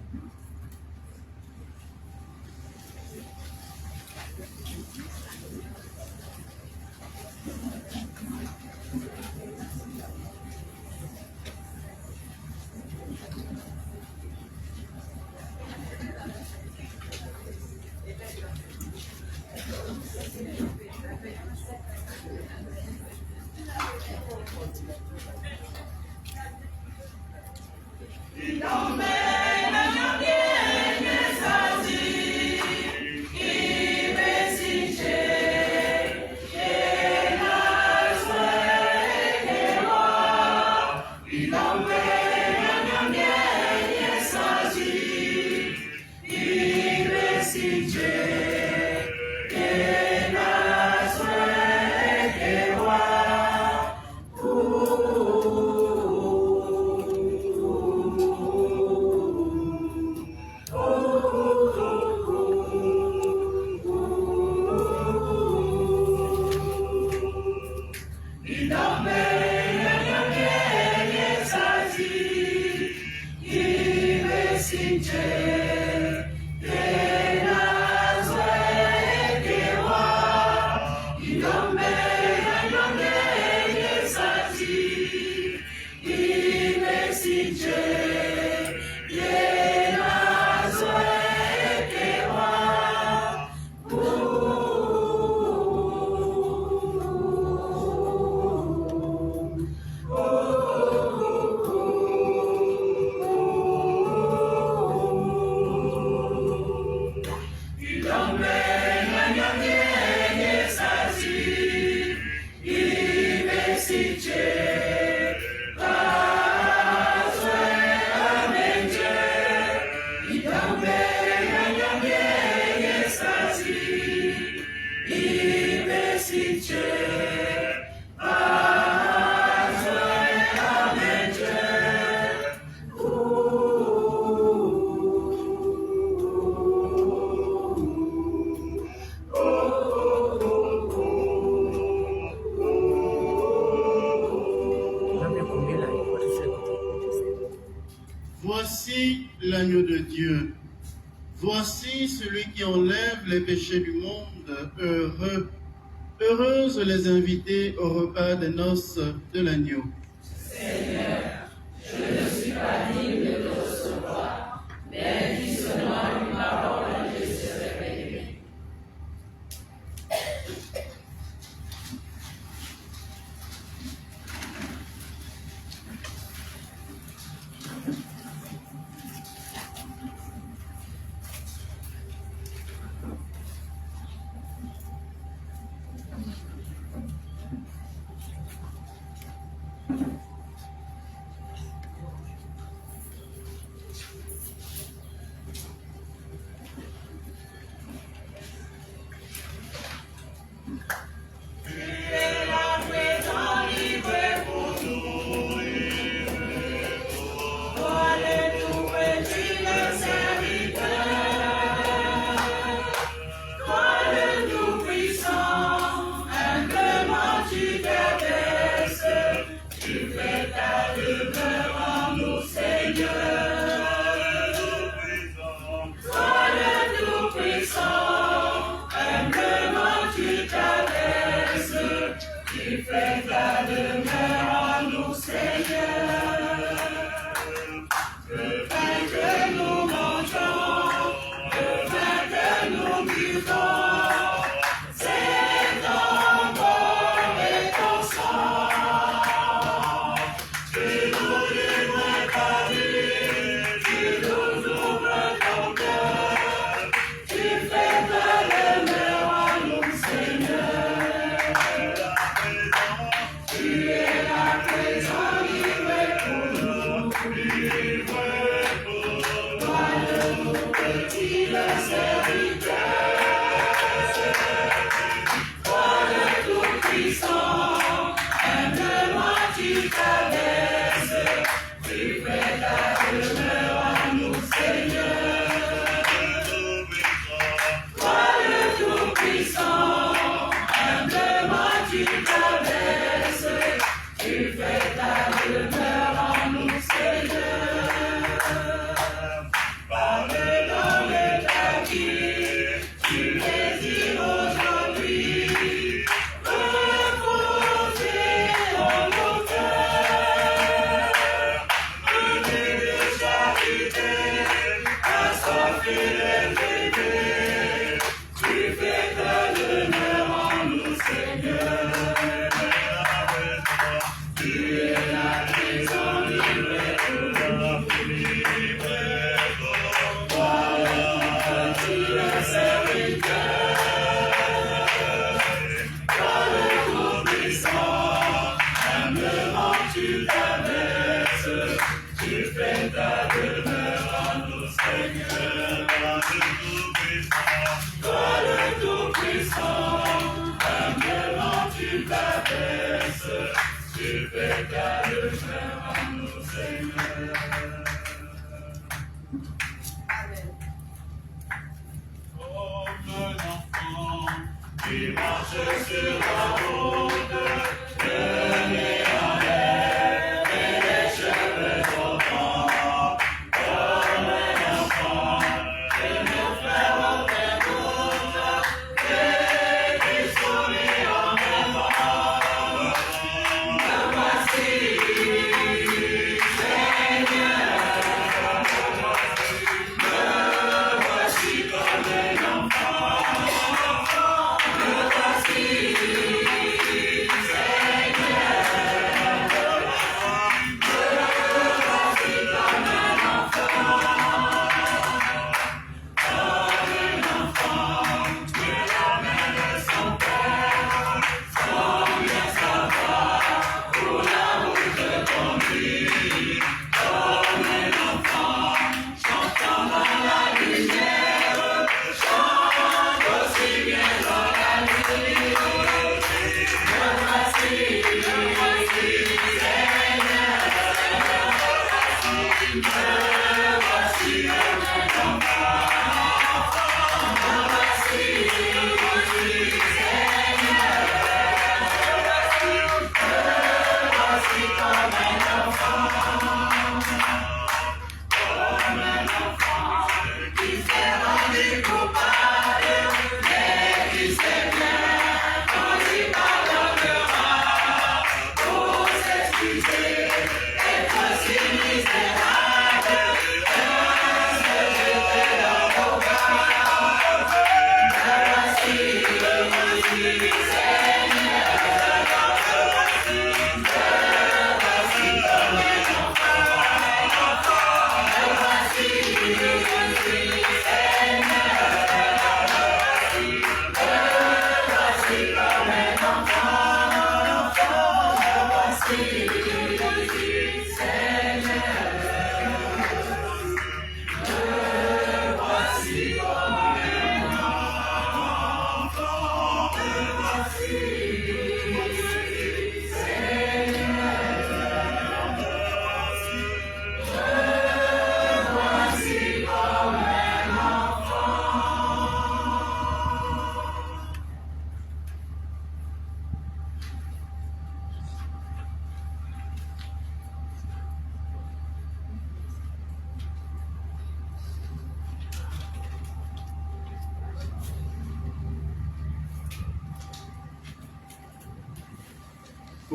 Voici l'agneau de Dieu. Voici celui qui enlève les péchés du monde. Heureuses les invités au repas des noces de l'agneau. Seigneur, je ne suis pas digne de te recevoir, mais dis seulement une parole et je serai guéri.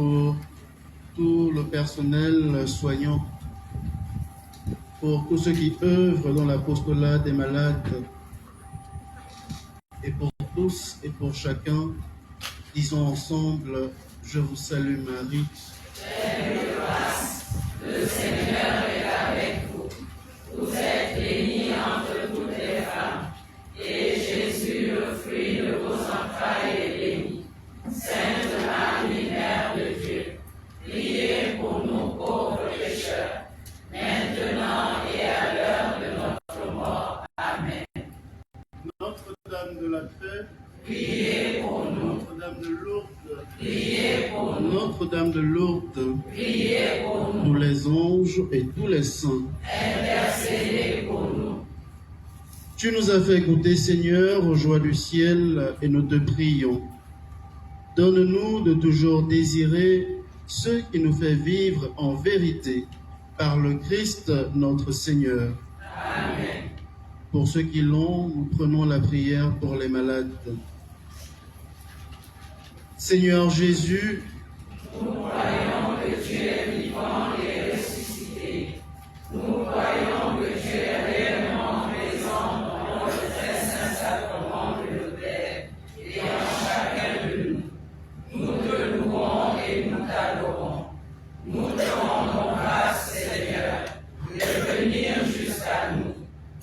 pour tout le personnel soignant, pour tous ceux qui œuvrent dans l'apostolat des malades, et pour tous et pour chacun, disons ensemble, je vous salue Marie. Pleine de grâce, le Seigneur est avec vous. Vous êtes bénie entre toutes les femmes, et Jésus, le fruit de vos entrailles, est béni. Sainte Marie, Mère de Dieu, priez pour nous pauvres pécheurs, maintenant et à l'heure de notre mort. Amen. Notre-Dame de la paix, Priez pour nous. Notre-Dame de Lourdes, Priez pour nous. Notre-Dame de Lourdes, Priez pour nous. tous les anges et tous les saints, Intercédez pour nous. tu nous as fait goûter, Seigneur, aux joies du ciel, et nous te prions. Donne-nous de toujours désirer ce qui nous fait vivre en vérité, par le Christ notre Seigneur. Amen. Pour ceux qui l'ont, nous prenons la prière pour les malades. Seigneur Jésus, Nous croyons que tu es vivant et ressuscité. Nous croyons que tu es réellement présent dans le très saint sacrement de l'autel et en chacun de nous. Nous te louons et nous t'adorons. Nous te rendons grâce, Seigneur, de venir jusqu'à nous.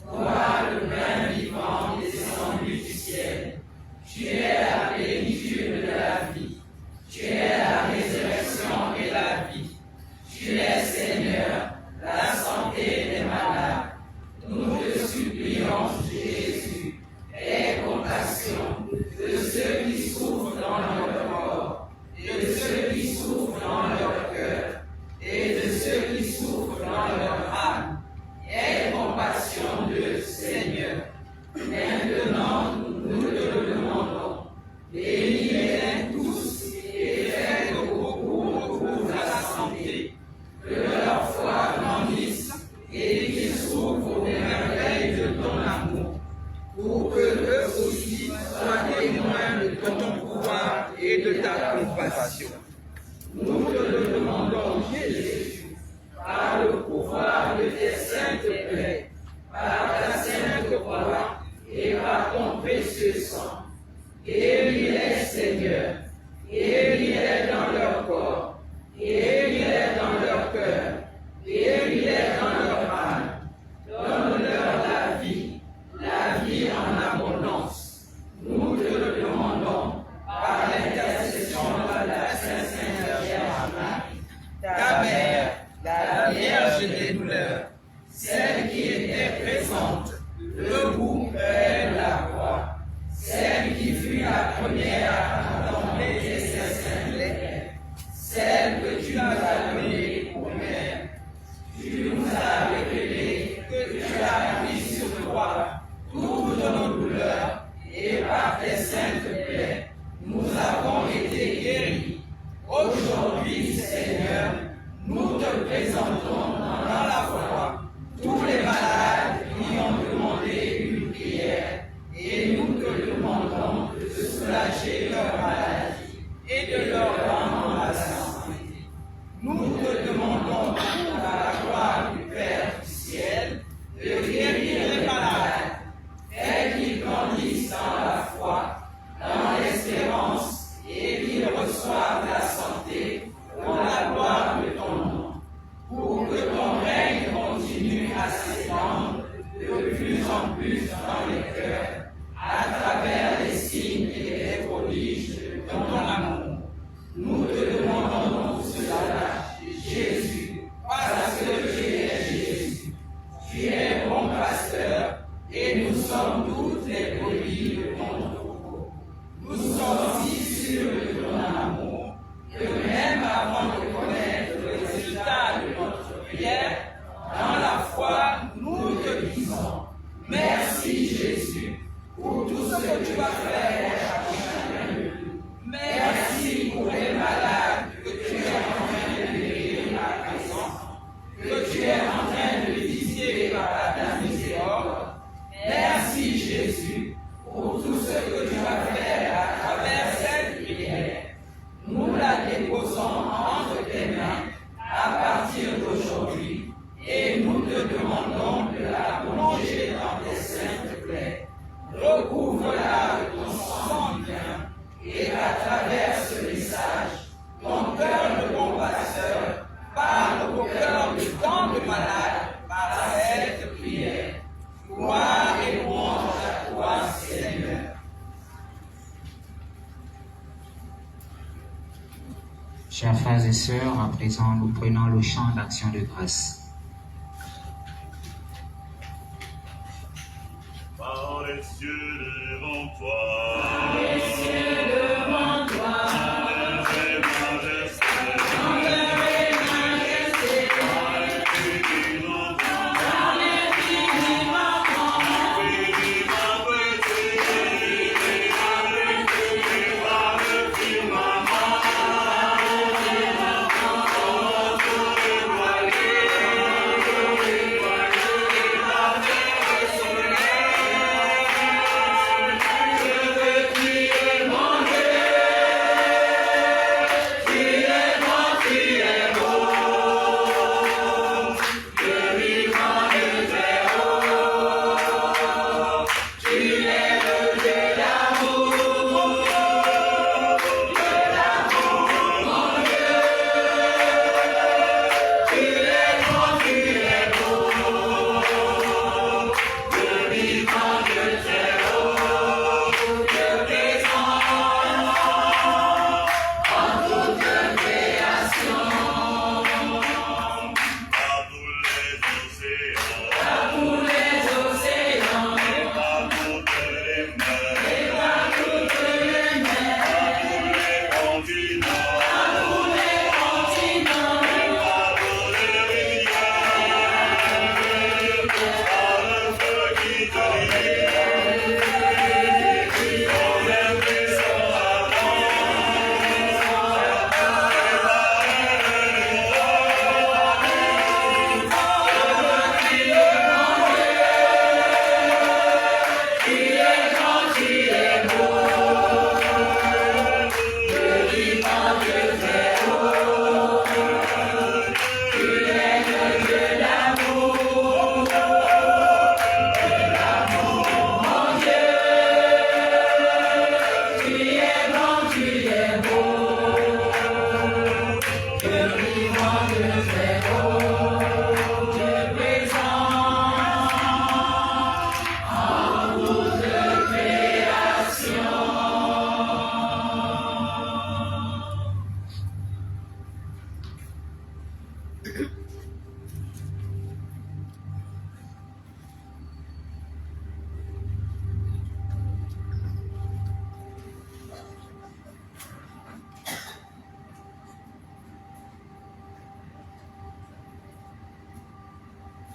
Toi, le pain vivant descendu du ciel, tu es la plénitude de la vie. Tu es la résurrection et la vie. Tu es, Seigneur, la santé des malades. Nous te supplions, Jésus, aie compassion de ceux qui souffrent dans leur corps, et de ceux qui souffrent dans leur cœur, et de ceux qui souffrent dans leur âme. Aie compassion d'eux, Seigneur. Maintenant, nous te le demandons. Bénis-les tous et fais que beaucoup retrouvent la santé, que leur foi grandisse et qu'ils s'ouvrent aux merveilles de ton amour, pour que eux aussi soient témoins de ton pouvoir et de ta compassion. Nous te le demandons, Jésus, par le pouvoir de tes saintes plaies, par ta sainte croix et par ton précieux sang. Guéris-les, Seigneur, guéris-les dans leur corps, guéris-les dans leur cœur, guéris-les dans leur âme. Donne-leur la vie en abondance. Nous te le demandons par l'intercession de la Sainte Vierge Marie, ta mère, la Vierge des douleurs, celle qui était présente debout près de la croix, celle qui fut la première à contempler tes saints plaies, celle que tu nous as donnée pour mère. Tu nous as révélé que tu as pris sur toi toutes nos douleurs, et par tes saintes plaies, nous avons été guéris. Aujourd'hui, Seigneur, nous te présentons dans la foi tous les malades qui ont demandé une prière, et nous te demandons de soulager leur maladie et de leur rendre la santé. Nous te demandons par la gloire du Père du ciel de guérir les malades, et qu'ils grandissent dans la foi, dans l'espérance, et qu'ils reçoivent la santé pour la gloire de ton nom, pour que ton règne continue à s'étendre de plus en plus dans les cœurs, à travers les signes et les prodiges de ton amour. Nous te demandons tout cela, Jésus, parce que tu es Jésus. Tu es bon pasteur, et nous sommes toutes les brebis de ton troupeau. Nous sommes si sûrs de ton amour, que même avant de connaître le résultat de notre prière, dans la foi, nous te disons merci Jésus pour tout ce que tu vas faire à chacun de nous. Merci pour les malades que tu es en train de guérir à présent, que tu es en train de visiter par ta miséricorde. Merci Jésus pour tout ce que tu vas faire à travers cette prière. Nous la déposons demandons de la plonger dans tes saintes plaies. Recouvre-la de ton sang divin et qu'à travers ce message, ton cœur de bon pasteur parle au cœur de tant de malades par cette prière. Gloire et louange à toi, Seigneur. Chers frères et sœurs, à présent, nous prenons le chant d'action de grâce. Par les cieux devant toi. Par les cieux devant toi.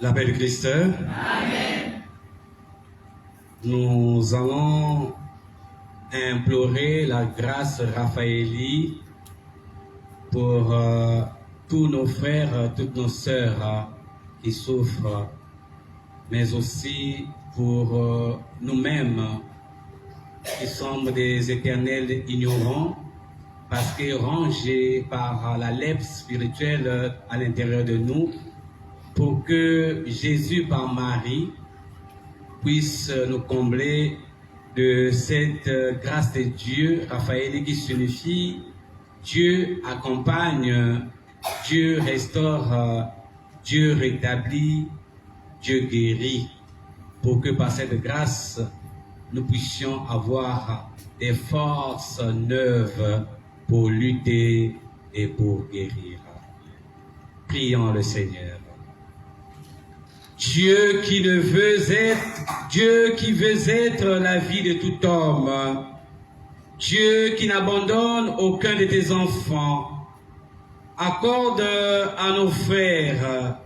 La paix du Christ. Amen. Nous allons implorer la grâce raphaélie pour tous nos frères, toutes nos sœurs qui souffrent, mais aussi pour nous-mêmes qui sommes des éternels ignorants, parce que rangés par la lèpre spirituelle à l'intérieur de nous, pour que Jésus par Marie puisse nous combler de cette grâce de Dieu, Raphaël, qui signifie Dieu accompagne, Dieu restaure, Dieu rétablit, Dieu guérit, pour que par cette grâce, nous puissions avoir des forces neuves pour lutter et pour guérir. Prions le Seigneur. Dieu qui veut être la vie de tout homme, Dieu qui n'abandonne aucun de tes enfants, accorde à nos frères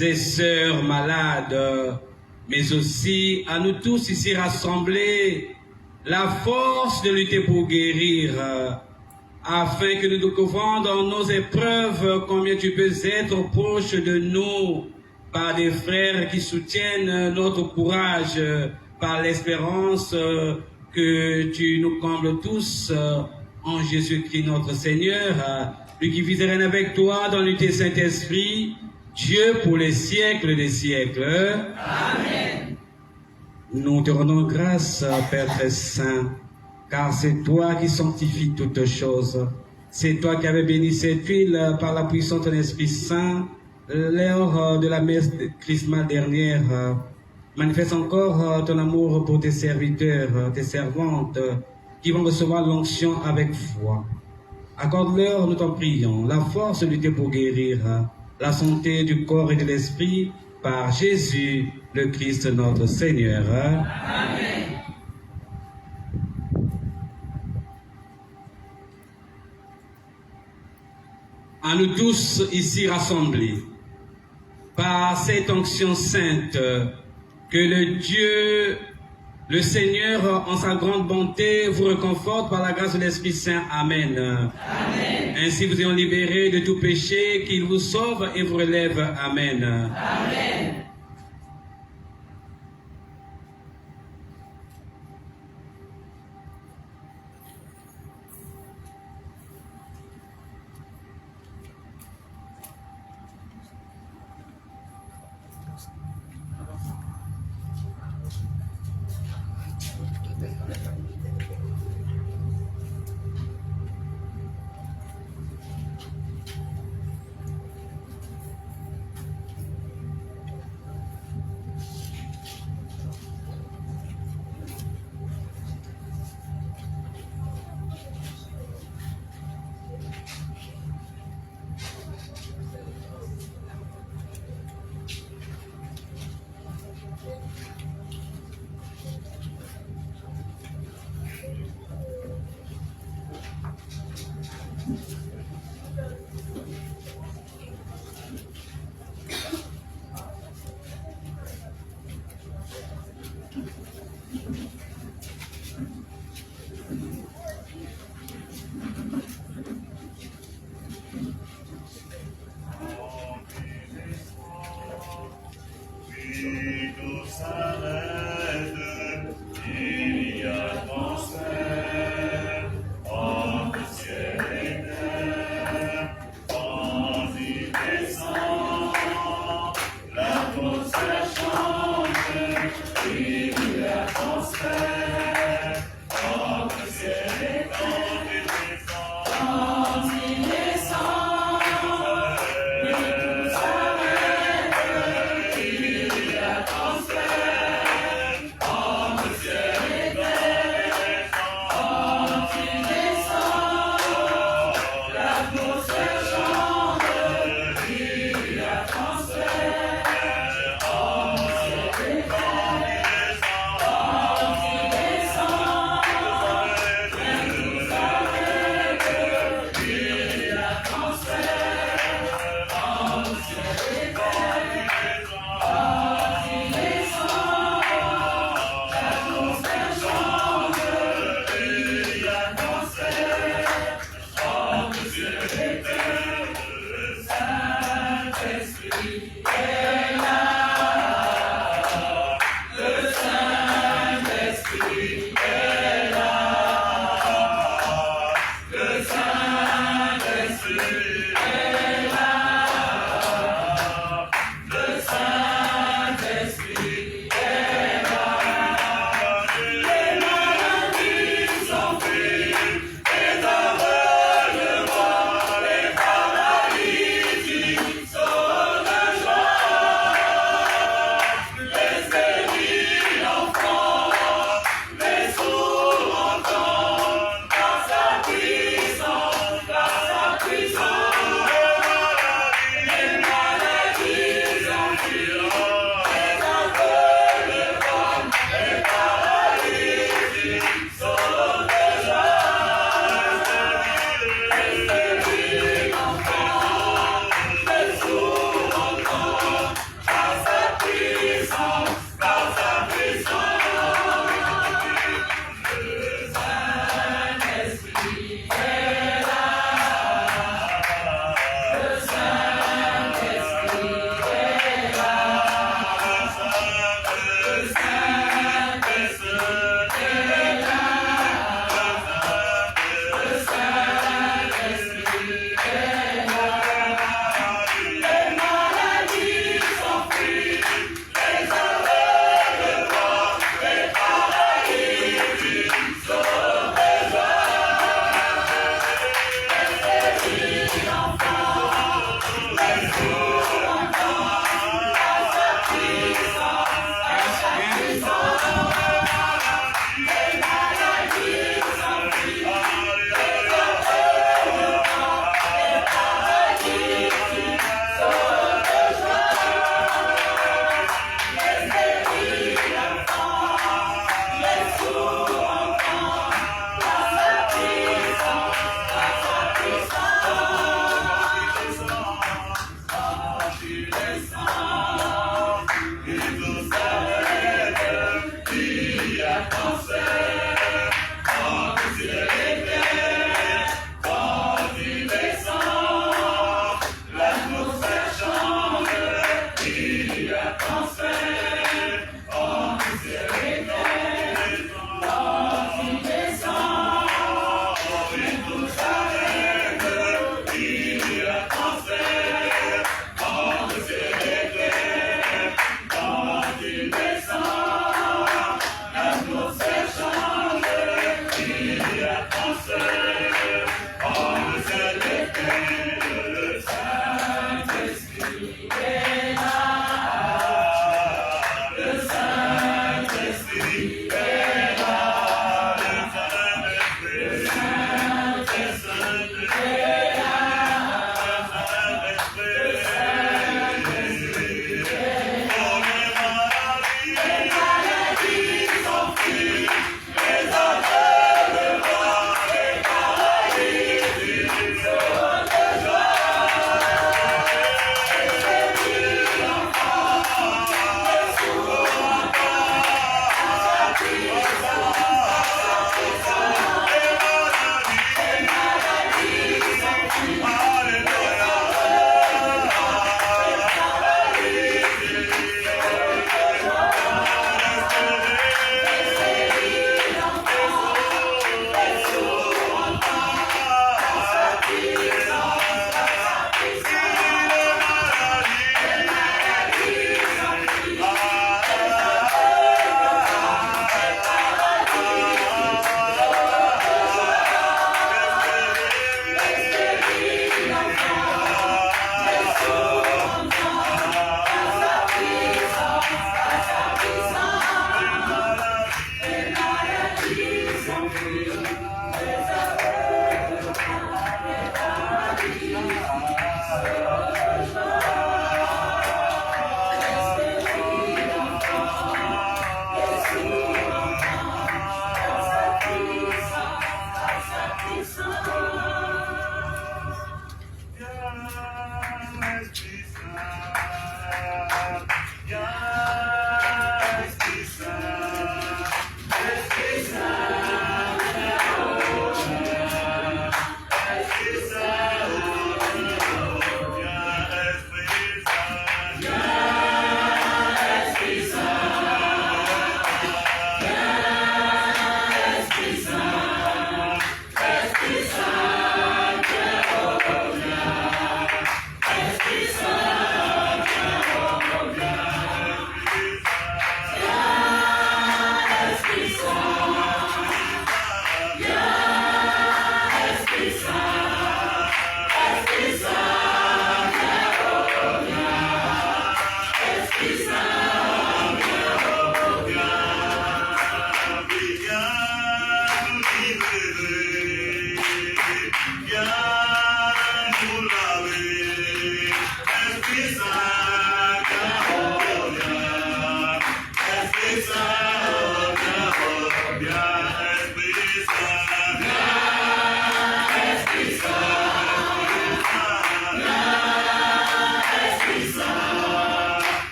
et sœurs malades, mais aussi à nous tous ici rassemblés, la force de lutter pour guérir, afin que nous découvrons dans nos épreuves combien tu peux être proche de nous, par des frères qui soutiennent notre courage, par l'espérance que tu nous combles tous en Jésus-Christ notre Seigneur, lui qui vit et règne avec toi dans l'unité Saint-Esprit, Dieu pour les siècles des siècles. Amen. Nous te rendons grâce, Père très saint, car c'est toi qui sanctifies toutes choses. C'est toi qui avais béni cette huile par la puissance de ton Esprit Saint, l'heure de la messe chrismale dernière. Manifeste encore ton amour pour tes serviteurs, tes servantes, qui vont recevoir l'onction avec foi. Accorde-leur, nous t'en prions, la force de lutter pour guérir, la santé du corps et de l'esprit, par Jésus, le Christ notre Seigneur. Amen. À nous tous ici rassemblés, par cette onction sainte, que le Dieu, le Seigneur, en sa grande bonté, vous réconforte par la grâce de l'Esprit Saint. Amen. Amen. Ainsi vous ayons libéré de tout péché, qu'il vous sauve et vous relève. Amen. Amen.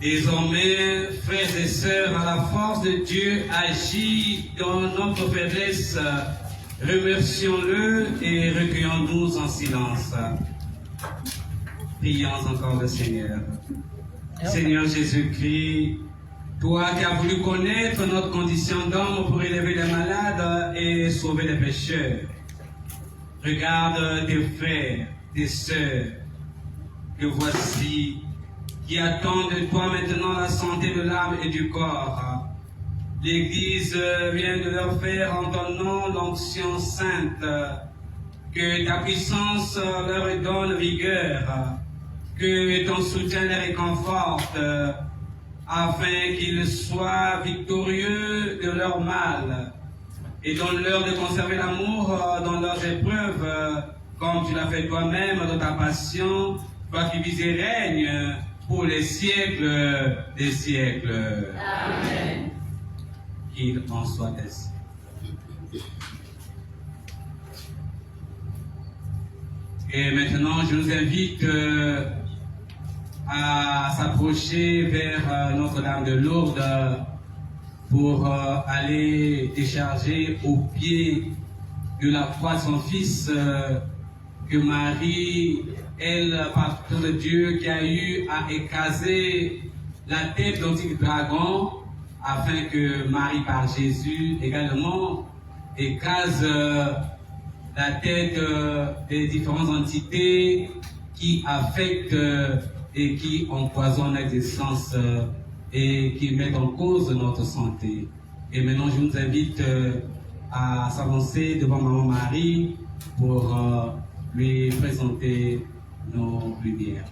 Désormais, frères et sœurs, à la force de Dieu agit dans notre faiblesse. Remercions-le et recueillons-nous en silence. Prions encore le Seigneur. Seigneur Jésus-Christ, toi qui as voulu connaître notre condition d'homme pour élever les malades et sauver les pécheurs, regarde tes frères, tes sœurs, que voici, qui attendent de toi maintenant la santé de l'âme et du corps. L'Église vient de leur faire en ton nom l'onction sainte, que ta puissance leur donne vigueur, que ton soutien les réconforte, afin qu'ils soient victorieux de leur mal, et donne-leur de conserver l'amour dans leurs épreuves, comme tu l'as fait toi-même dans ta passion, toi qui vis et règnes pour les siècles des siècles. Amen. Qu'il en soit ainsi. Et maintenant, je nous invite à s'approcher vers Notre-Dame de Lourdes pour aller décharger au pied de la croix de son Fils que Marie, elle, par de Dieu, qui a eu à écraser la tête de l'antique dragon, afin que Marie, par Jésus, également, écrase la tête des différentes entités qui affectent et qui empoisonnent l'existence et qui mettent en cause notre santé. Et maintenant, je nous invite à s'avancer devant Maman Marie pour lui présenter nos lumières.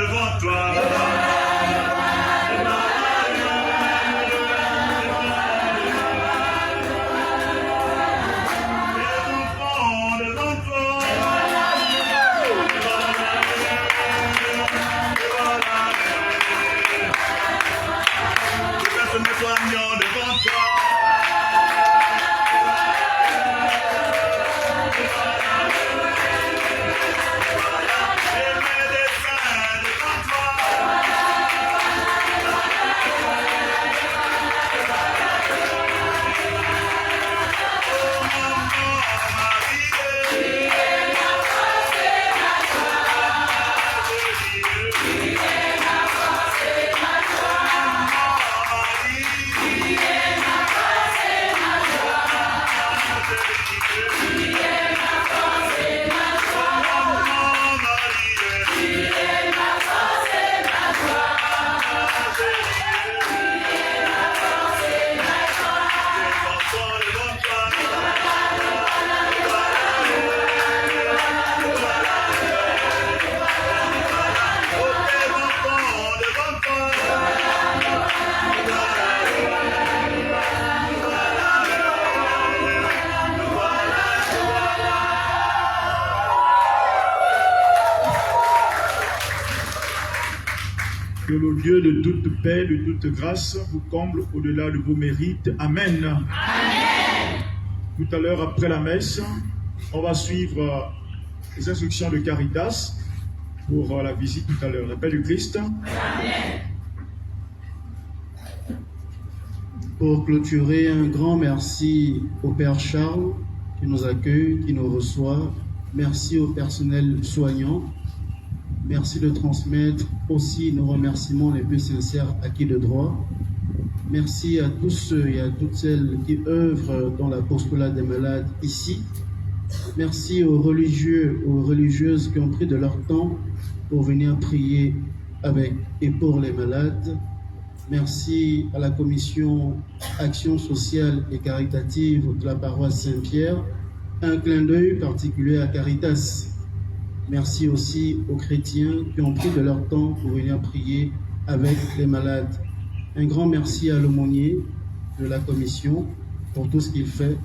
devant toi. Que le Dieu de toute paix, de toute grâce vous comble au-delà de vos mérites. Amen. Amen. Tout à l'heure, après la messe, on va suivre les instructions de Caritas pour la visite tout à l'heure. La paix du Christ. Amen. Pour clôturer, un grand merci au Père Charles qui nous accueille, qui nous reçoit. Merci au personnel soignant. Merci de transmettre aussi nos remerciements les plus sincères à qui de droit. Merci à tous ceux et à toutes celles qui œuvrent dans l'apostolat des malades ici. Merci aux religieux, aux religieuses qui ont pris de leur temps pour venir prier avec et pour les malades. Merci à la commission Action sociale et caritative de la paroisse Saint-Pierre. Un clin d'œil particulier à Caritas. Merci aussi aux chrétiens qui ont pris de leur temps pour venir prier avec les malades. Un grand merci à l'aumônier de la commission pour tout ce qu'il fait.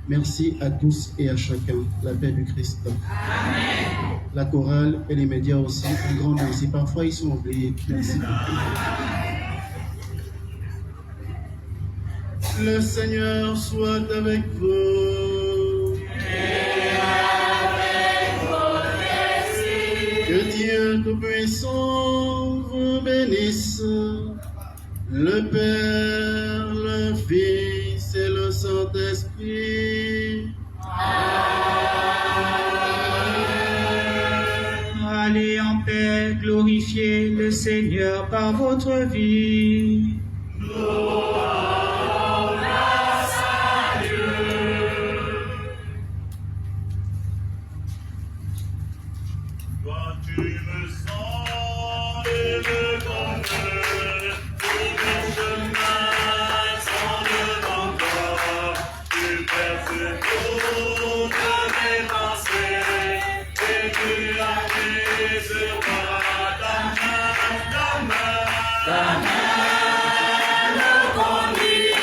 Merci à tous et à chacun. La paix du Christ. Amen. La chorale et les médias aussi. Un grand merci. Parfois, ils sont oubliés. Merci beaucoup. Le Seigneur soit avec vous. Et avec votre esprit. Que Dieu Tout-Puissant vous bénisse, le Père, le Fils et le Saint-Esprit. Allez en paix, glorifiez le Seigneur par votre vie. Toi tu me sens et me conduis, tous mes chemins sont devant toi. Tu perces toutes mes pensées et tu appuies sur moi ta main. Ta main me conduit,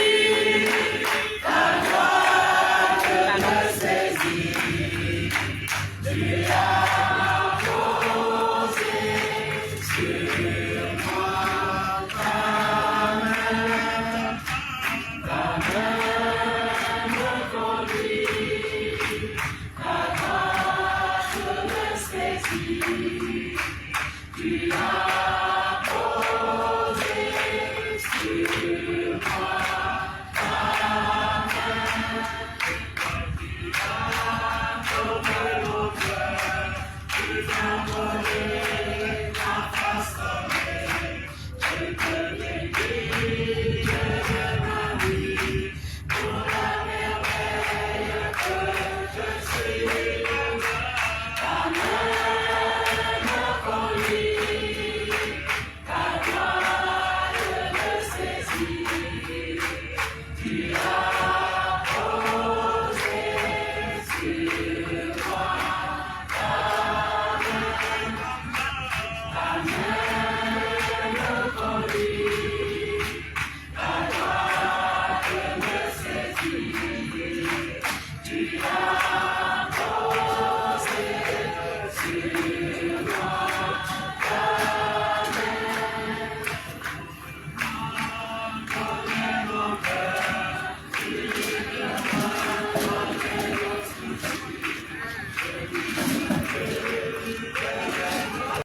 ta droite me saisit. Tu as posé sur moi ta main me conduit, ta droite me saisit. Tu as posé sur moi ta main, tu as tourné l'auteur, tu m'as donné ta face d'homme. Je te bénis, je te bénis, pour la merveille que je suis. Ta main me conduit, ta droite me saisit. Tu as posé sur moi ta main me conduit, ta droite me saisit. Tu as posé sur